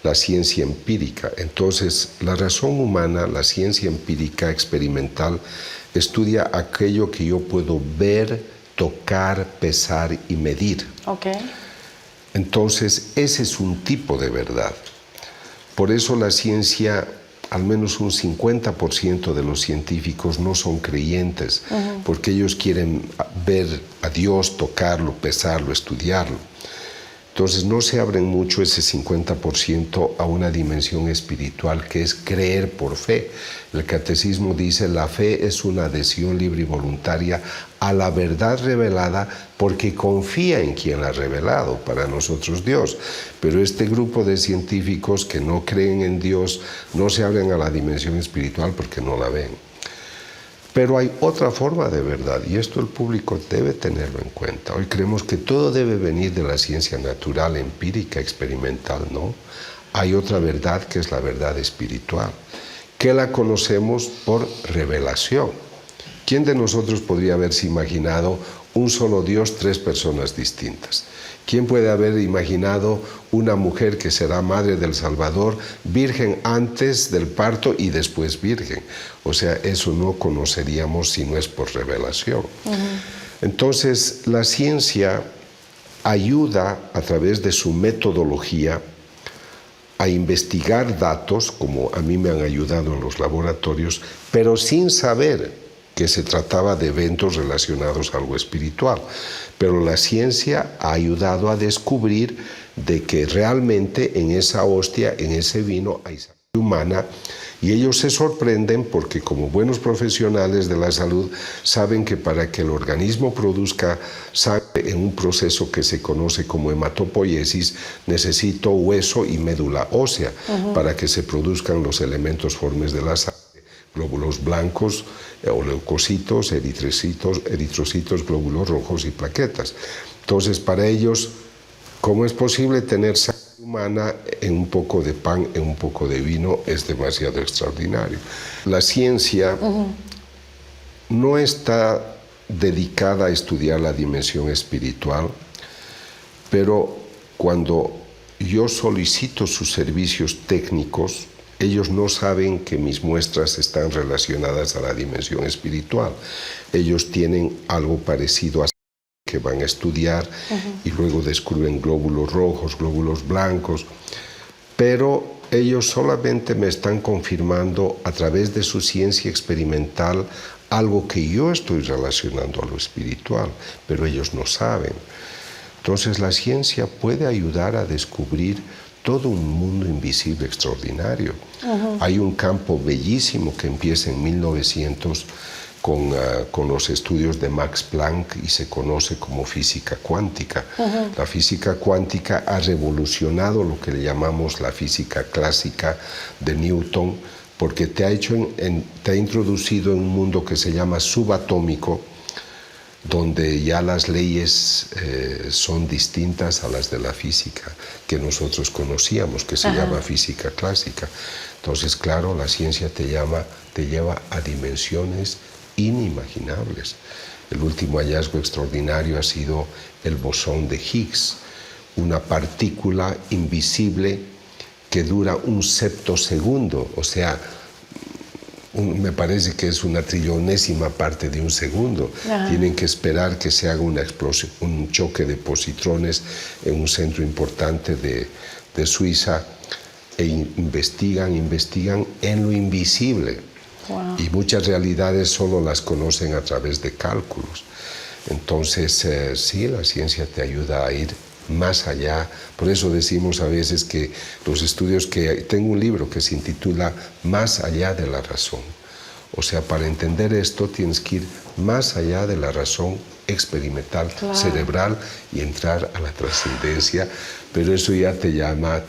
C: la ciencia empírica. Entonces, la razón humana, la ciencia empírica experimental, estudia aquello que yo puedo ver, tocar, pesar y medir.
B: Okay.
C: Entonces, ese es un tipo de verdad. Por eso la ciencia, al menos un 50% de los científicos no son creyentes, porque ellos quieren ver a Dios, tocarlo, pesarlo, estudiarlo. Entonces no se abren mucho ese 50% a una dimensión espiritual que es creer por fe. El catecismo dice, la fe es una adhesión libre y voluntaria a la verdad revelada porque confía en quien la ha revelado, para nosotros Dios. Pero este grupo de científicos que no creen en Dios no se abren a la dimensión espiritual porque no la ven. Pero hay otra forma de verdad y esto el público debe tenerlo en cuenta. Hoy creemos que todo debe venir de la ciencia natural, empírica, experimental, ¿no? Hay otra verdad que es la verdad espiritual, que la conocemos por revelación. ¿Quién de nosotros podría haberse imaginado un solo Dios, tres personas distintas? ¿Quién puede haber imaginado una mujer que será madre del Salvador, virgen antes del parto y después virgen? O sea, eso no conoceríamos si no es por revelación. Entonces, la ciencia ayuda a través de su metodología a investigar datos, como a mí me han ayudado en los laboratorios, pero sin saber que se trataba de eventos relacionados a algo espiritual. Pero la ciencia ha ayudado a descubrir de que realmente en esa hostia, en ese vino, hay sangre humana, y ellos se sorprenden porque como buenos profesionales de la salud saben que para que el organismo produzca sangre en un proceso que se conoce como hematopoiesis, necesito hueso y médula ósea para que se produzcan los elementos formes de la sangre. Glóbulos blancos o leucocitos, eritrocitos, glóbulos rojos y plaquetas. Entonces, para ellos, ¿cómo es posible tener sangre humana en un poco de pan, en un poco de vino? Es demasiado extraordinario. La ciencia no está dedicada a estudiar la dimensión espiritual, pero cuando yo solicito sus servicios técnicos, ellos no saben que mis muestras están relacionadas a la dimensión espiritual. Ellos tienen algo parecido a que van a estudiar y luego descubren glóbulos rojos, glóbulos blancos, pero ellos solamente me están confirmando a través de su ciencia experimental algo que yo estoy relacionando a lo espiritual, pero ellos no saben. Entonces la ciencia puede ayudar a descubrir todo un mundo invisible extraordinario. Hay un campo bellísimo que empieza en 1900 con los estudios de Max Planck y se conoce como física cuántica. La física cuántica ha revolucionado lo que le llamamos la física clásica de Newton, porque te ha introducido en un mundo que se llama subatómico, donde ya las leyes son distintas a las de la física que nosotros conocíamos, que se llama física clásica. Entonces, claro, la ciencia te lleva a dimensiones inimaginables. El último hallazgo extraordinario ha sido el bosón de Higgs, una partícula invisible que dura un septosegundo, o sea, me parece que es una trillonésima parte de un segundo. Tienen que esperar que se haga una explosión, un choque de positrones en un centro importante de Suiza e investigan en lo invisible. Y muchas realidades solo las conocen a través de cálculos. Entonces, sí, la ciencia te ayuda a ir más allá. Por eso decimos a veces que los estudios tengo un libro que se intitula Más allá de la razón. O sea, para entender esto tienes que ir más allá de la razón experimental, cerebral y entrar a la trascendencia. Pero eso ya te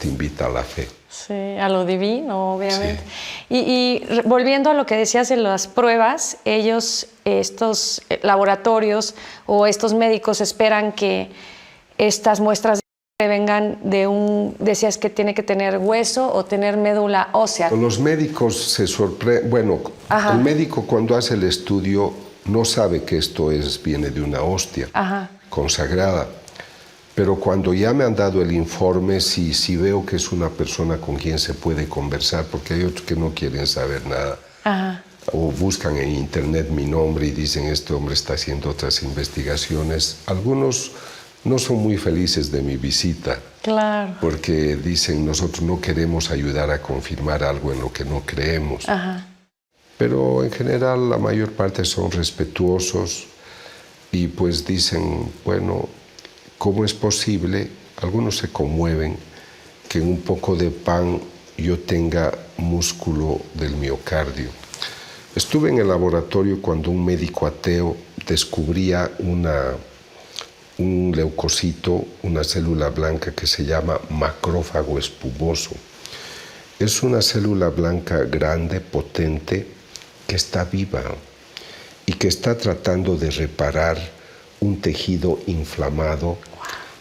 C: invita a la fe.
B: Sí, a lo divino, obviamente.
C: Sí.
B: Y volviendo a lo que decías de las pruebas, estos laboratorios o estos médicos esperan que estas muestras vengan decías que tiene que tener hueso o tener médula ósea.
C: Los médicos se sorprenden, bueno, el médico cuando hace el estudio no sabe que esto viene de una hostia consagrada. Pero cuando ya me han dado el informe, si veo que es una persona con quien se puede conversar, porque hay otros que no quieren saber nada. O buscan en internet mi nombre y dicen, este hombre está haciendo otras investigaciones. Algunos no son muy felices de mi visita.
B: Claro.
C: Porque dicen, nosotros no queremos ayudar a confirmar algo en lo que no creemos. Pero en general la mayor parte son respetuosos y pues dicen, bueno, ¿cómo es posible? Algunos se conmueven que en un poco de pan yo tenga músculo del miocardio. Estuve en el laboratorio cuando un médico ateo descubría un leucocito, una célula blanca que se llama macrófago espumoso. Es una célula blanca grande, potente, que está viva y que está tratando de reparar un tejido inflamado.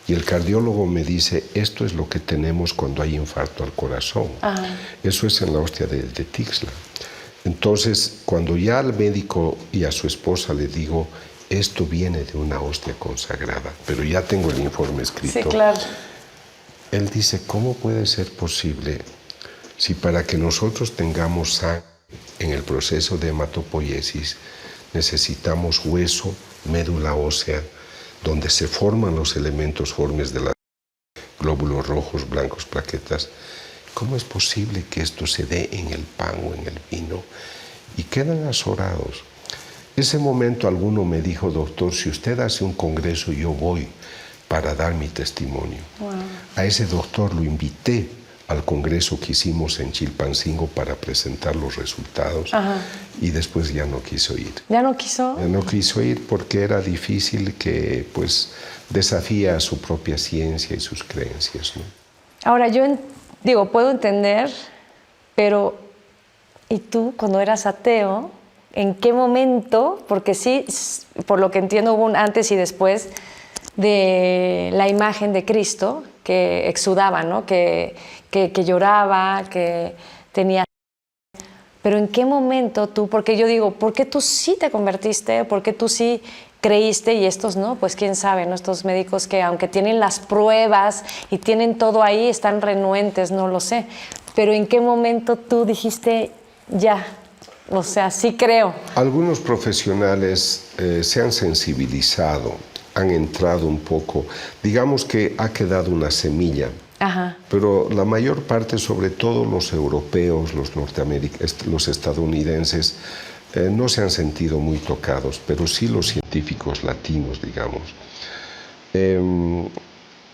C: Y el cardiólogo me dice, esto es lo que tenemos cuando hay infarto al corazón. Eso es en la hostia de Tixla. Entonces, cuando ya al médico y a su esposa le digo, esto viene de una hostia consagrada, pero ya tengo el informe escrito.
B: Sí, claro.
C: Él dice, ¿cómo puede ser posible si para que nosotros tengamos sangre en el proceso de hematopoiesis necesitamos hueso, médula ósea, donde se forman los elementos formes de los glóbulos rojos, blancos, plaquetas? ¿Cómo es posible que esto se dé en el pan o en el vino? Y quedan azorados. Ese momento alguno me dijo, doctor, si usted hace un congreso, yo voy para dar mi testimonio. A ese doctor lo invité al congreso que hicimos en Chilpancingo para presentar los resultados y después ya no quiso ir.
B: ¿Ya no quiso?
C: Ya no quiso ir porque era difícil que pues desafía a su propia ciencia y sus creencias, ¿no?
B: Ahora, yo puedo entender, pero ¿y tú cuando eras ateo? ¿En qué momento? Porque sí, por lo que entiendo, hubo un antes y después de la imagen de Cristo que exudaba, ¿no? Que lloraba, que tenía... Pero ¿en qué momento tú? Porque yo digo, ¿por qué tú sí te convertiste? ¿Por qué tú sí creíste y estos no? Pues quién sabe, ¿no? Estos médicos que aunque tienen las pruebas y tienen todo ahí, están renuentes, no lo sé. Pero ¿en qué momento tú dijiste ya? O sea, sí creo.
C: Algunos profesionales se han sensibilizado han entrado un poco. Digamos que ha quedado una semilla.
B: Ajá.
C: Pero la mayor parte, sobre todo los europeos, los norteamericanos, los estadounidenses, no se han sentido muy tocados, pero sí los científicos latinos, digamos.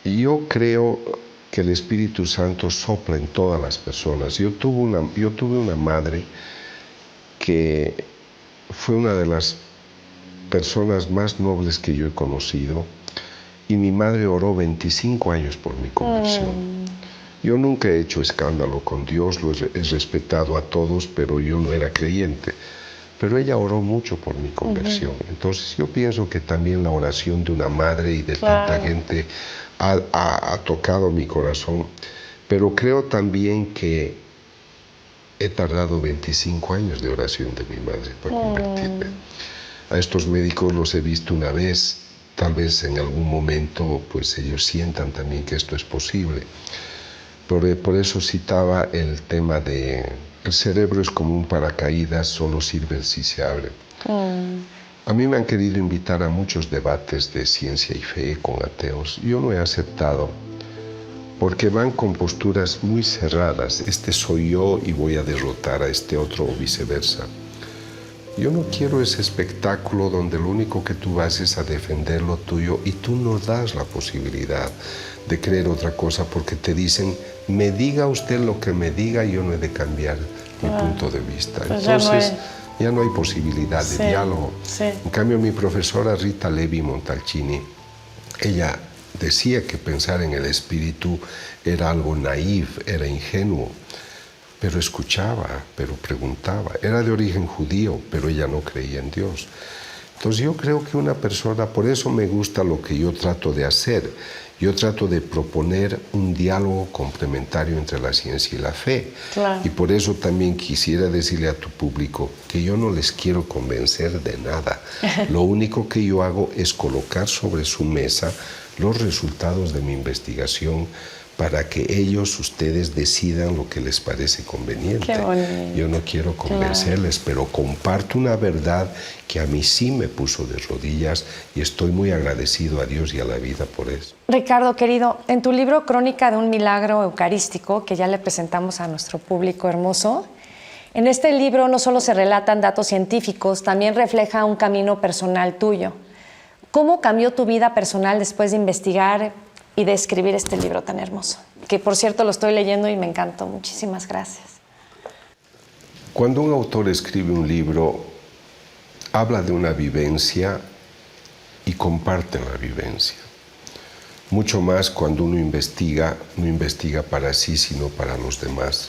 C: Yo creo que el Espíritu Santo sopla en todas las personas. Yo tuve una madre que fue una de las personas más nobles que yo he conocido, y mi madre oró 25 años por mi conversión. Yo nunca he hecho escándalo con Dios, lo he respetado a todos, pero yo no era creyente. Pero ella oró mucho por mi conversión. Entonces yo pienso que también la oración de una madre y de tanta gente ha tocado mi corazón. Pero creo también que he tardado 25 años de oración de mi madre para convertirme. A estos médicos los he visto una vez, tal vez en algún momento pues ellos sientan también que esto es posible. Por eso citaba el tema de el cerebro es como un paracaídas, solo sirve si se abre. A mí me han querido invitar a muchos debates de ciencia y fe con ateos. Yo no he aceptado, porque van con posturas muy cerradas. Este soy yo y voy a derrotar a este otro o viceversa. Yo no quiero ese espectáculo donde lo único que tú vas es a defender lo tuyo y tú no das la posibilidad de creer otra cosa porque te dicen, me diga usted lo que me diga, yo no he de cambiar mi punto de vista.
B: Pues
C: entonces ya no hay posibilidad de diálogo.
B: Sí.
C: En cambio, mi profesora Rita Levi Montalcini, ella decía que pensar en el espíritu era algo naïf, era ingenuo, pero escuchaba, pero preguntaba. Era de origen judío, pero ella no creía en Dios. Entonces yo creo que una persona, por eso me gusta lo que yo trato de hacer. Yo trato de proponer un diálogo complementario entre la ciencia y la fe.
B: Claro.
C: Y por eso también quisiera decirle a tu público que yo no les quiero convencer de nada. Lo único que yo hago es colocar sobre su mesa los resultados de mi investigación para que ellos, ustedes, decidan lo que les parece conveniente.
B: Qué bonito.
C: Yo no quiero convencerles, pero comparto una verdad que a mí sí me puso de rodillas y estoy muy agradecido a Dios y a la vida por eso.
B: Ricardo, querido, en tu libro Crónica de un Milagro Eucarístico, que ya le presentamos a nuestro público hermoso, en este libro no solo se relatan datos científicos, también refleja un camino personal tuyo. ¿Cómo cambió tu vida personal después de investigar y de escribir este libro tan hermoso? Que, por cierto, lo estoy leyendo y me encantó. Muchísimas gracias.
C: Cuando un autor escribe un libro, habla de una vivencia y comparte la vivencia. Mucho más cuando uno investiga, no investiga para sí, sino para los demás.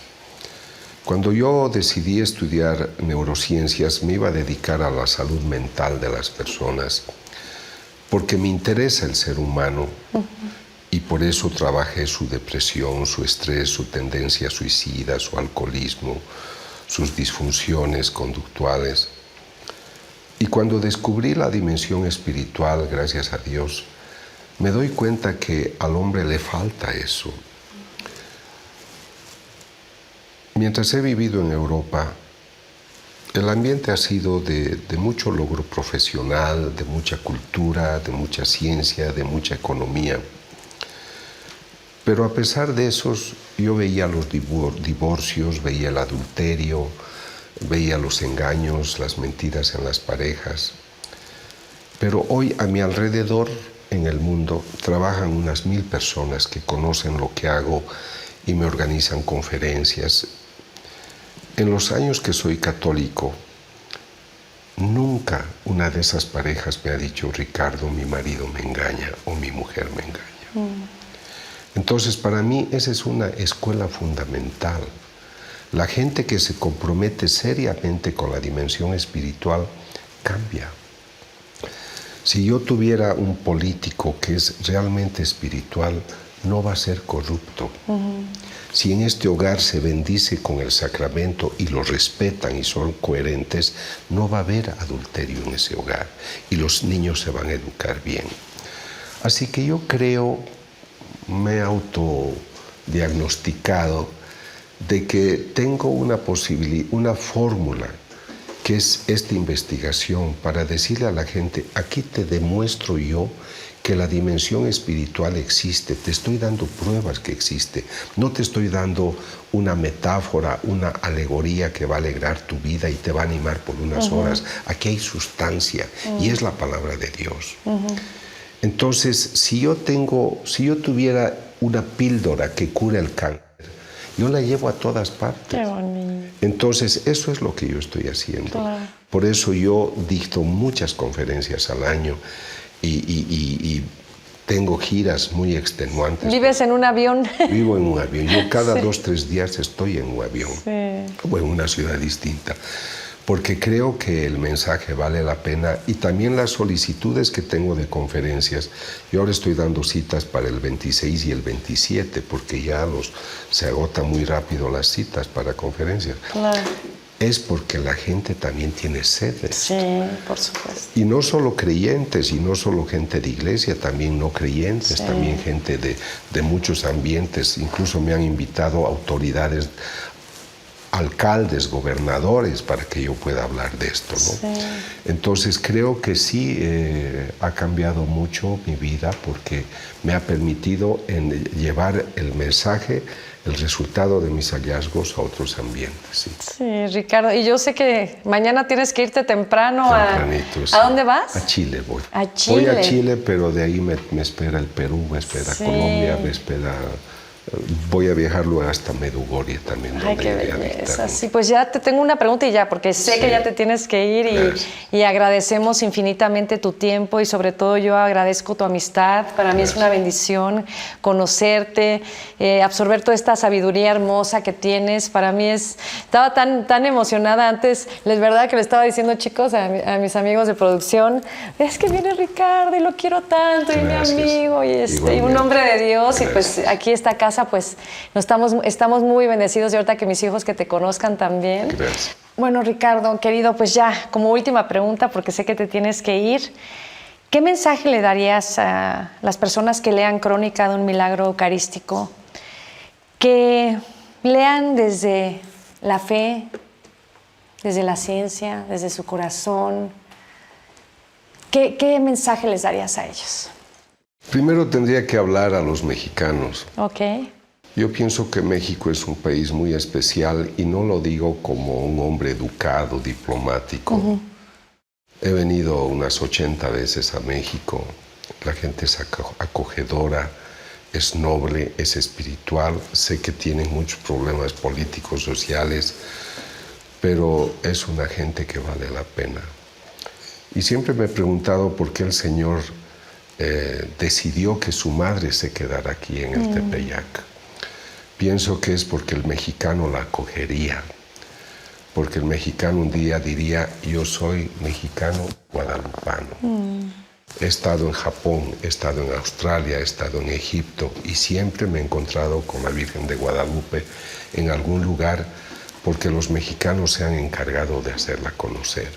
C: Cuando yo decidí estudiar neurociencias, me iba a dedicar a la salud mental de las personas, porque me interesa el ser humano. Y por eso trabajé su depresión, su estrés, su tendencia suicida, su alcoholismo, sus disfunciones conductuales. Y cuando descubrí la dimensión espiritual, gracias a Dios, me doy cuenta que al hombre le falta eso. Mientras he vivido en Europa, el ambiente ha sido de mucho logro profesional, de mucha cultura, de mucha ciencia, de mucha economía. Pero a pesar de esos, yo veía los divorcios, veía el adulterio, veía los engaños, las mentiras en las parejas. Pero hoy a mi alrededor, en el mundo, trabajan unas 1000 personas que conocen lo que hago y me organizan conferencias. En los años que soy católico, nunca una de esas parejas me ha dicho, Ricardo, mi marido me engaña o mi mujer me engaña. Entonces, para mí, esa es una escuela fundamental. La gente que se compromete seriamente con la dimensión espiritual cambia. Si yo tuviera un político que es realmente espiritual, no va a ser corrupto. Si en este hogar se bendice con el sacramento y lo respetan y son coherentes, no va a haber adulterio en ese hogar y los niños se van a educar bien. Así que yo creo, me he autodiagnosticado de que tengo una fórmula que es esta investigación para decirle a la gente, aquí te demuestro yo que la dimensión espiritual existe, te estoy dando pruebas que existe, no te estoy dando una metáfora, una alegoría que va a alegrar tu vida y te va a animar por unas horas. Aquí hay sustancia y es la palabra de Dios. Entonces, si yo tuviera una píldora que cura el cáncer, yo la llevo a todas partes.
B: Qué bonito.
C: Entonces, eso es lo que yo estoy haciendo.
B: Claro.
C: Por eso yo dicto muchas conferencias al año y tengo giras muy extenuantes.
B: ¿Vives en un avión?
C: Vivo en un avión. Yo cada 2 o 3 días estoy en un avión.
B: Sí.
C: O en una ciudad distinta. Porque creo que el mensaje vale la pena y también las solicitudes que tengo de conferencias. Yo ahora estoy dando citas para el 26 y el 27 porque ya se agotan muy rápido las citas para conferencias.
B: Claro.
C: Es porque la gente también tiene sed de esto.
B: Sí, por supuesto.
C: Y no solo creyentes, y no solo gente de iglesia, también no creyentes, también gente de muchos ambientes. Incluso me han invitado autoridades, alcaldes, gobernadores, para que yo pueda hablar de esto, ¿no?
B: Sí.
C: Entonces creo que sí ha cambiado mucho mi vida porque me ha permitido llevar el mensaje, el resultado de mis hallazgos a otros ambientes. Sí,
B: Sí, Ricardo. Y yo sé que mañana tienes que irte temprano
C: tempranito, sí.
B: ¿A dónde vas?
C: A Chile voy.
B: A Chile.
C: Voy a Chile, pero de ahí me espera el Perú, me espera
B: Sí.
C: Colombia, me espera... Voy a viajar luego hasta Medugorje también.
B: Ay,
C: donde
B: qué
C: iré a
B: belleza.
C: visitar.
B: Sí, pues ya te tengo una pregunta y ya, porque sé
C: Sí.
B: que ya te tienes que ir
C: Gracias.
B: y agradecemos infinitamente tu tiempo y sobre todo yo agradezco tu amistad. Para mí es una bendición conocerte, absorber toda esta sabiduría hermosa que tienes. Para mí estaba tan emocionada antes, es verdad que le estaba diciendo, chicos, a mis amigos de producción, es que viene Ricardo y lo quiero tanto, y mi
C: Gracias.
B: amigo, y un
C: Igualmente.
B: hombre de Dios, y pues
C: Gracias.
B: aquí esta casa, pues estamos muy bendecidos y ahorita que mis hijos que te conozcan también.
C: Gracias.
B: Bueno, Ricardo, querido, pues ya, como última pregunta, porque sé que te tienes que ir, ¿qué mensaje le darías a las personas que lean Crónica de un Milagro Eucarístico? Que lean desde la fe, desde la ciencia, desde su corazón. ¿Qué mensaje les darías a ellos?
C: Primero tendría que hablar a los mexicanos.
B: Ok.
C: Yo pienso que México es un país muy especial y no lo digo como un hombre educado, diplomático. He venido unas 80 veces a México. La gente es acogedora, es noble, es espiritual. Sé que tienen muchos problemas políticos, sociales, pero es una gente que vale la pena. Y siempre me he preguntado por qué el Señor decidió que su madre se quedara aquí en el Tepeyac. Pienso que es porque el mexicano la acogería, porque el mexicano un día diría, yo soy mexicano guadalupano. He estado en Japón, he estado en Australia, he estado en Egipto y siempre me he encontrado con la Virgen de Guadalupe en algún lugar porque los mexicanos se han encargado de hacerla conocer.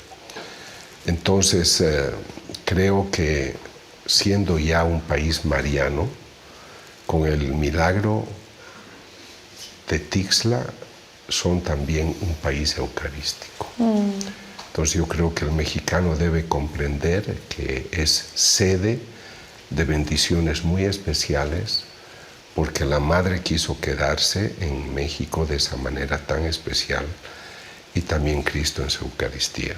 C: Entonces, creo que siendo ya un país mariano, con el milagro de Tixla, son también un país eucarístico. Entonces yo creo que el mexicano debe comprender que es sede de bendiciones muy especiales, porque la Madre quiso quedarse en México de esa manera tan especial y también Cristo en su Eucaristía.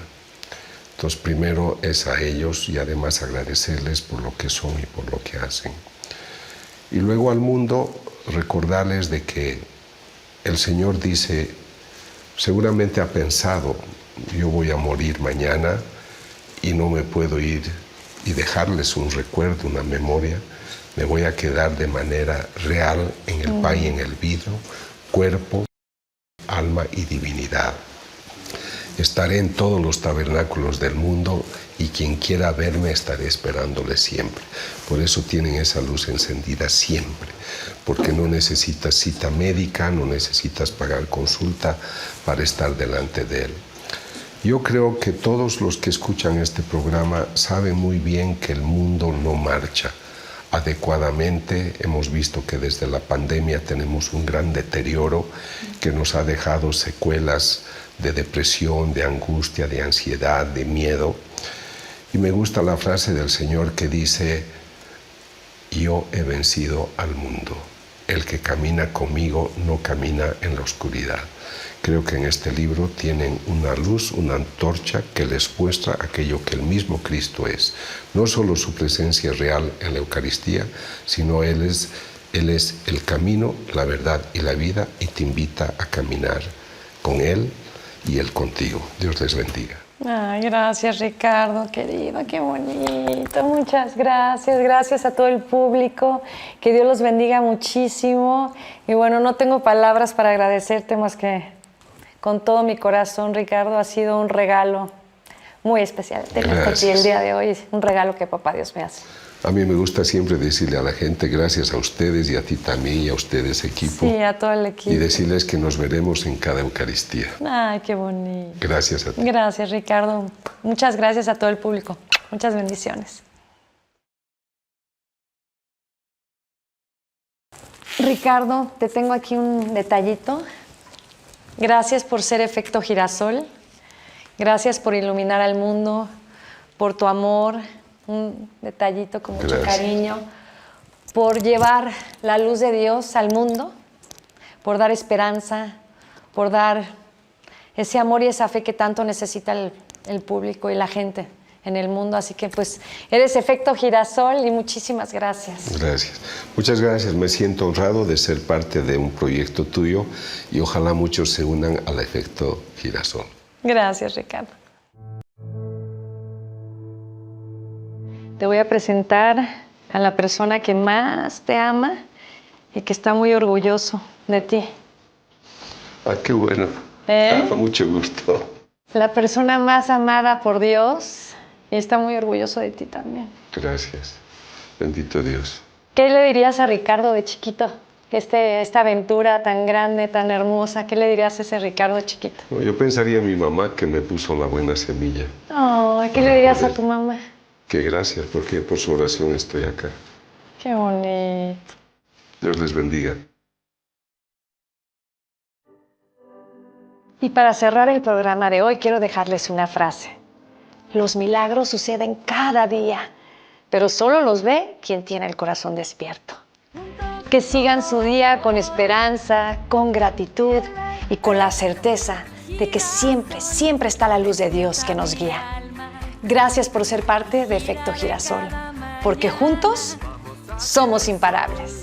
C: Entonces primero es a ellos y además agradecerles por lo que son y por lo que hacen. Y luego al mundo recordarles de que el Señor dice, seguramente ha pensado, yo voy a morir mañana y no me puedo ir y dejarles un recuerdo, una memoria, me voy a quedar de manera real en el pan y en el vino, cuerpo, alma y divinidad. Estaré en todos los tabernáculos del mundo y quien quiera verme estaré esperándole siempre. Por eso tienen esa luz encendida siempre, porque no necesitas cita médica, no necesitas pagar consulta para estar delante de Él. Yo creo que todos los que escuchan este programa saben muy bien que el mundo no marcha adecuadamente. Hemos visto que desde la pandemia tenemos un gran deterioro que nos ha dejado secuelas de depresión, de angustia, de ansiedad, de miedo. Y me gusta la frase del Señor que dice: yo he vencido al mundo. El que camina conmigo no camina en la oscuridad. Creo que en este libro tienen una luz, una antorcha que les muestra aquello que el mismo Cristo es. No solo su presencia real en la Eucaristía, sino Él es el camino, la verdad y la vida, y te invita a caminar con Él y Él contigo. Dios les bendiga.
B: Ay, gracias, Ricardo, querido, qué bonito. Muchas gracias. Gracias a todo el público. Que Dios los bendiga muchísimo. Y bueno, no tengo palabras para agradecerte más que con todo mi corazón, Ricardo. Ha sido un regalo muy especial tenerte aquí el día de hoy. Es un regalo que Papá Dios me hace.
C: A mí me gusta siempre decirle a la gente gracias a ustedes y a ti también y a ustedes, equipo.
B: Sí, a todo el equipo.
C: Y decirles que nos veremos en cada Eucaristía.
B: Ay, qué bonito.
C: Gracias a ti.
B: Gracias, Ricardo. Muchas gracias a todo el público. Muchas bendiciones. Ricardo, te tengo aquí un detallito. Gracias por ser Efecto Girasol. Gracias por iluminar al mundo, por tu amor. Un detallito con mucho cariño, por llevar la luz de Dios al mundo, por dar esperanza, por dar ese amor y esa fe que tanto necesita el público y la gente en el mundo. Así que pues eres Efecto Girasol y muchísimas gracias.
C: Gracias. Muchas gracias. Me siento honrado de ser parte de un proyecto tuyo y ojalá muchos se unan al Efecto Girasol.
B: Gracias, Ricardo. Te voy a presentar a la persona que más te ama y que está muy orgulloso de ti.
C: Ah, qué bueno. Mucho gusto.
B: La persona más amada por Dios y está muy orgulloso de ti también.
C: Gracias. Bendito Dios.
B: ¿Qué le dirías a Ricardo de chiquito? Esta aventura tan grande, tan hermosa, ¿qué le dirías a ese Ricardo chiquito?
C: Yo pensaría en mi mamá que me puso la buena semilla.
B: Oh, ¿qué le dirías a tu mamá?
C: Que gracias, porque por su oración estoy acá.
B: Qué bonito.
C: Dios les bendiga.
B: Y para cerrar el programa de hoy, quiero dejarles una frase. Los milagros suceden cada día, pero solo los ve quien tiene el corazón despierto. Que sigan su día con esperanza, con gratitud y con la certeza de que siempre, siempre está la luz de Dios que nos guía. Gracias por ser parte de Efecto Girasol, porque juntos somos imparables.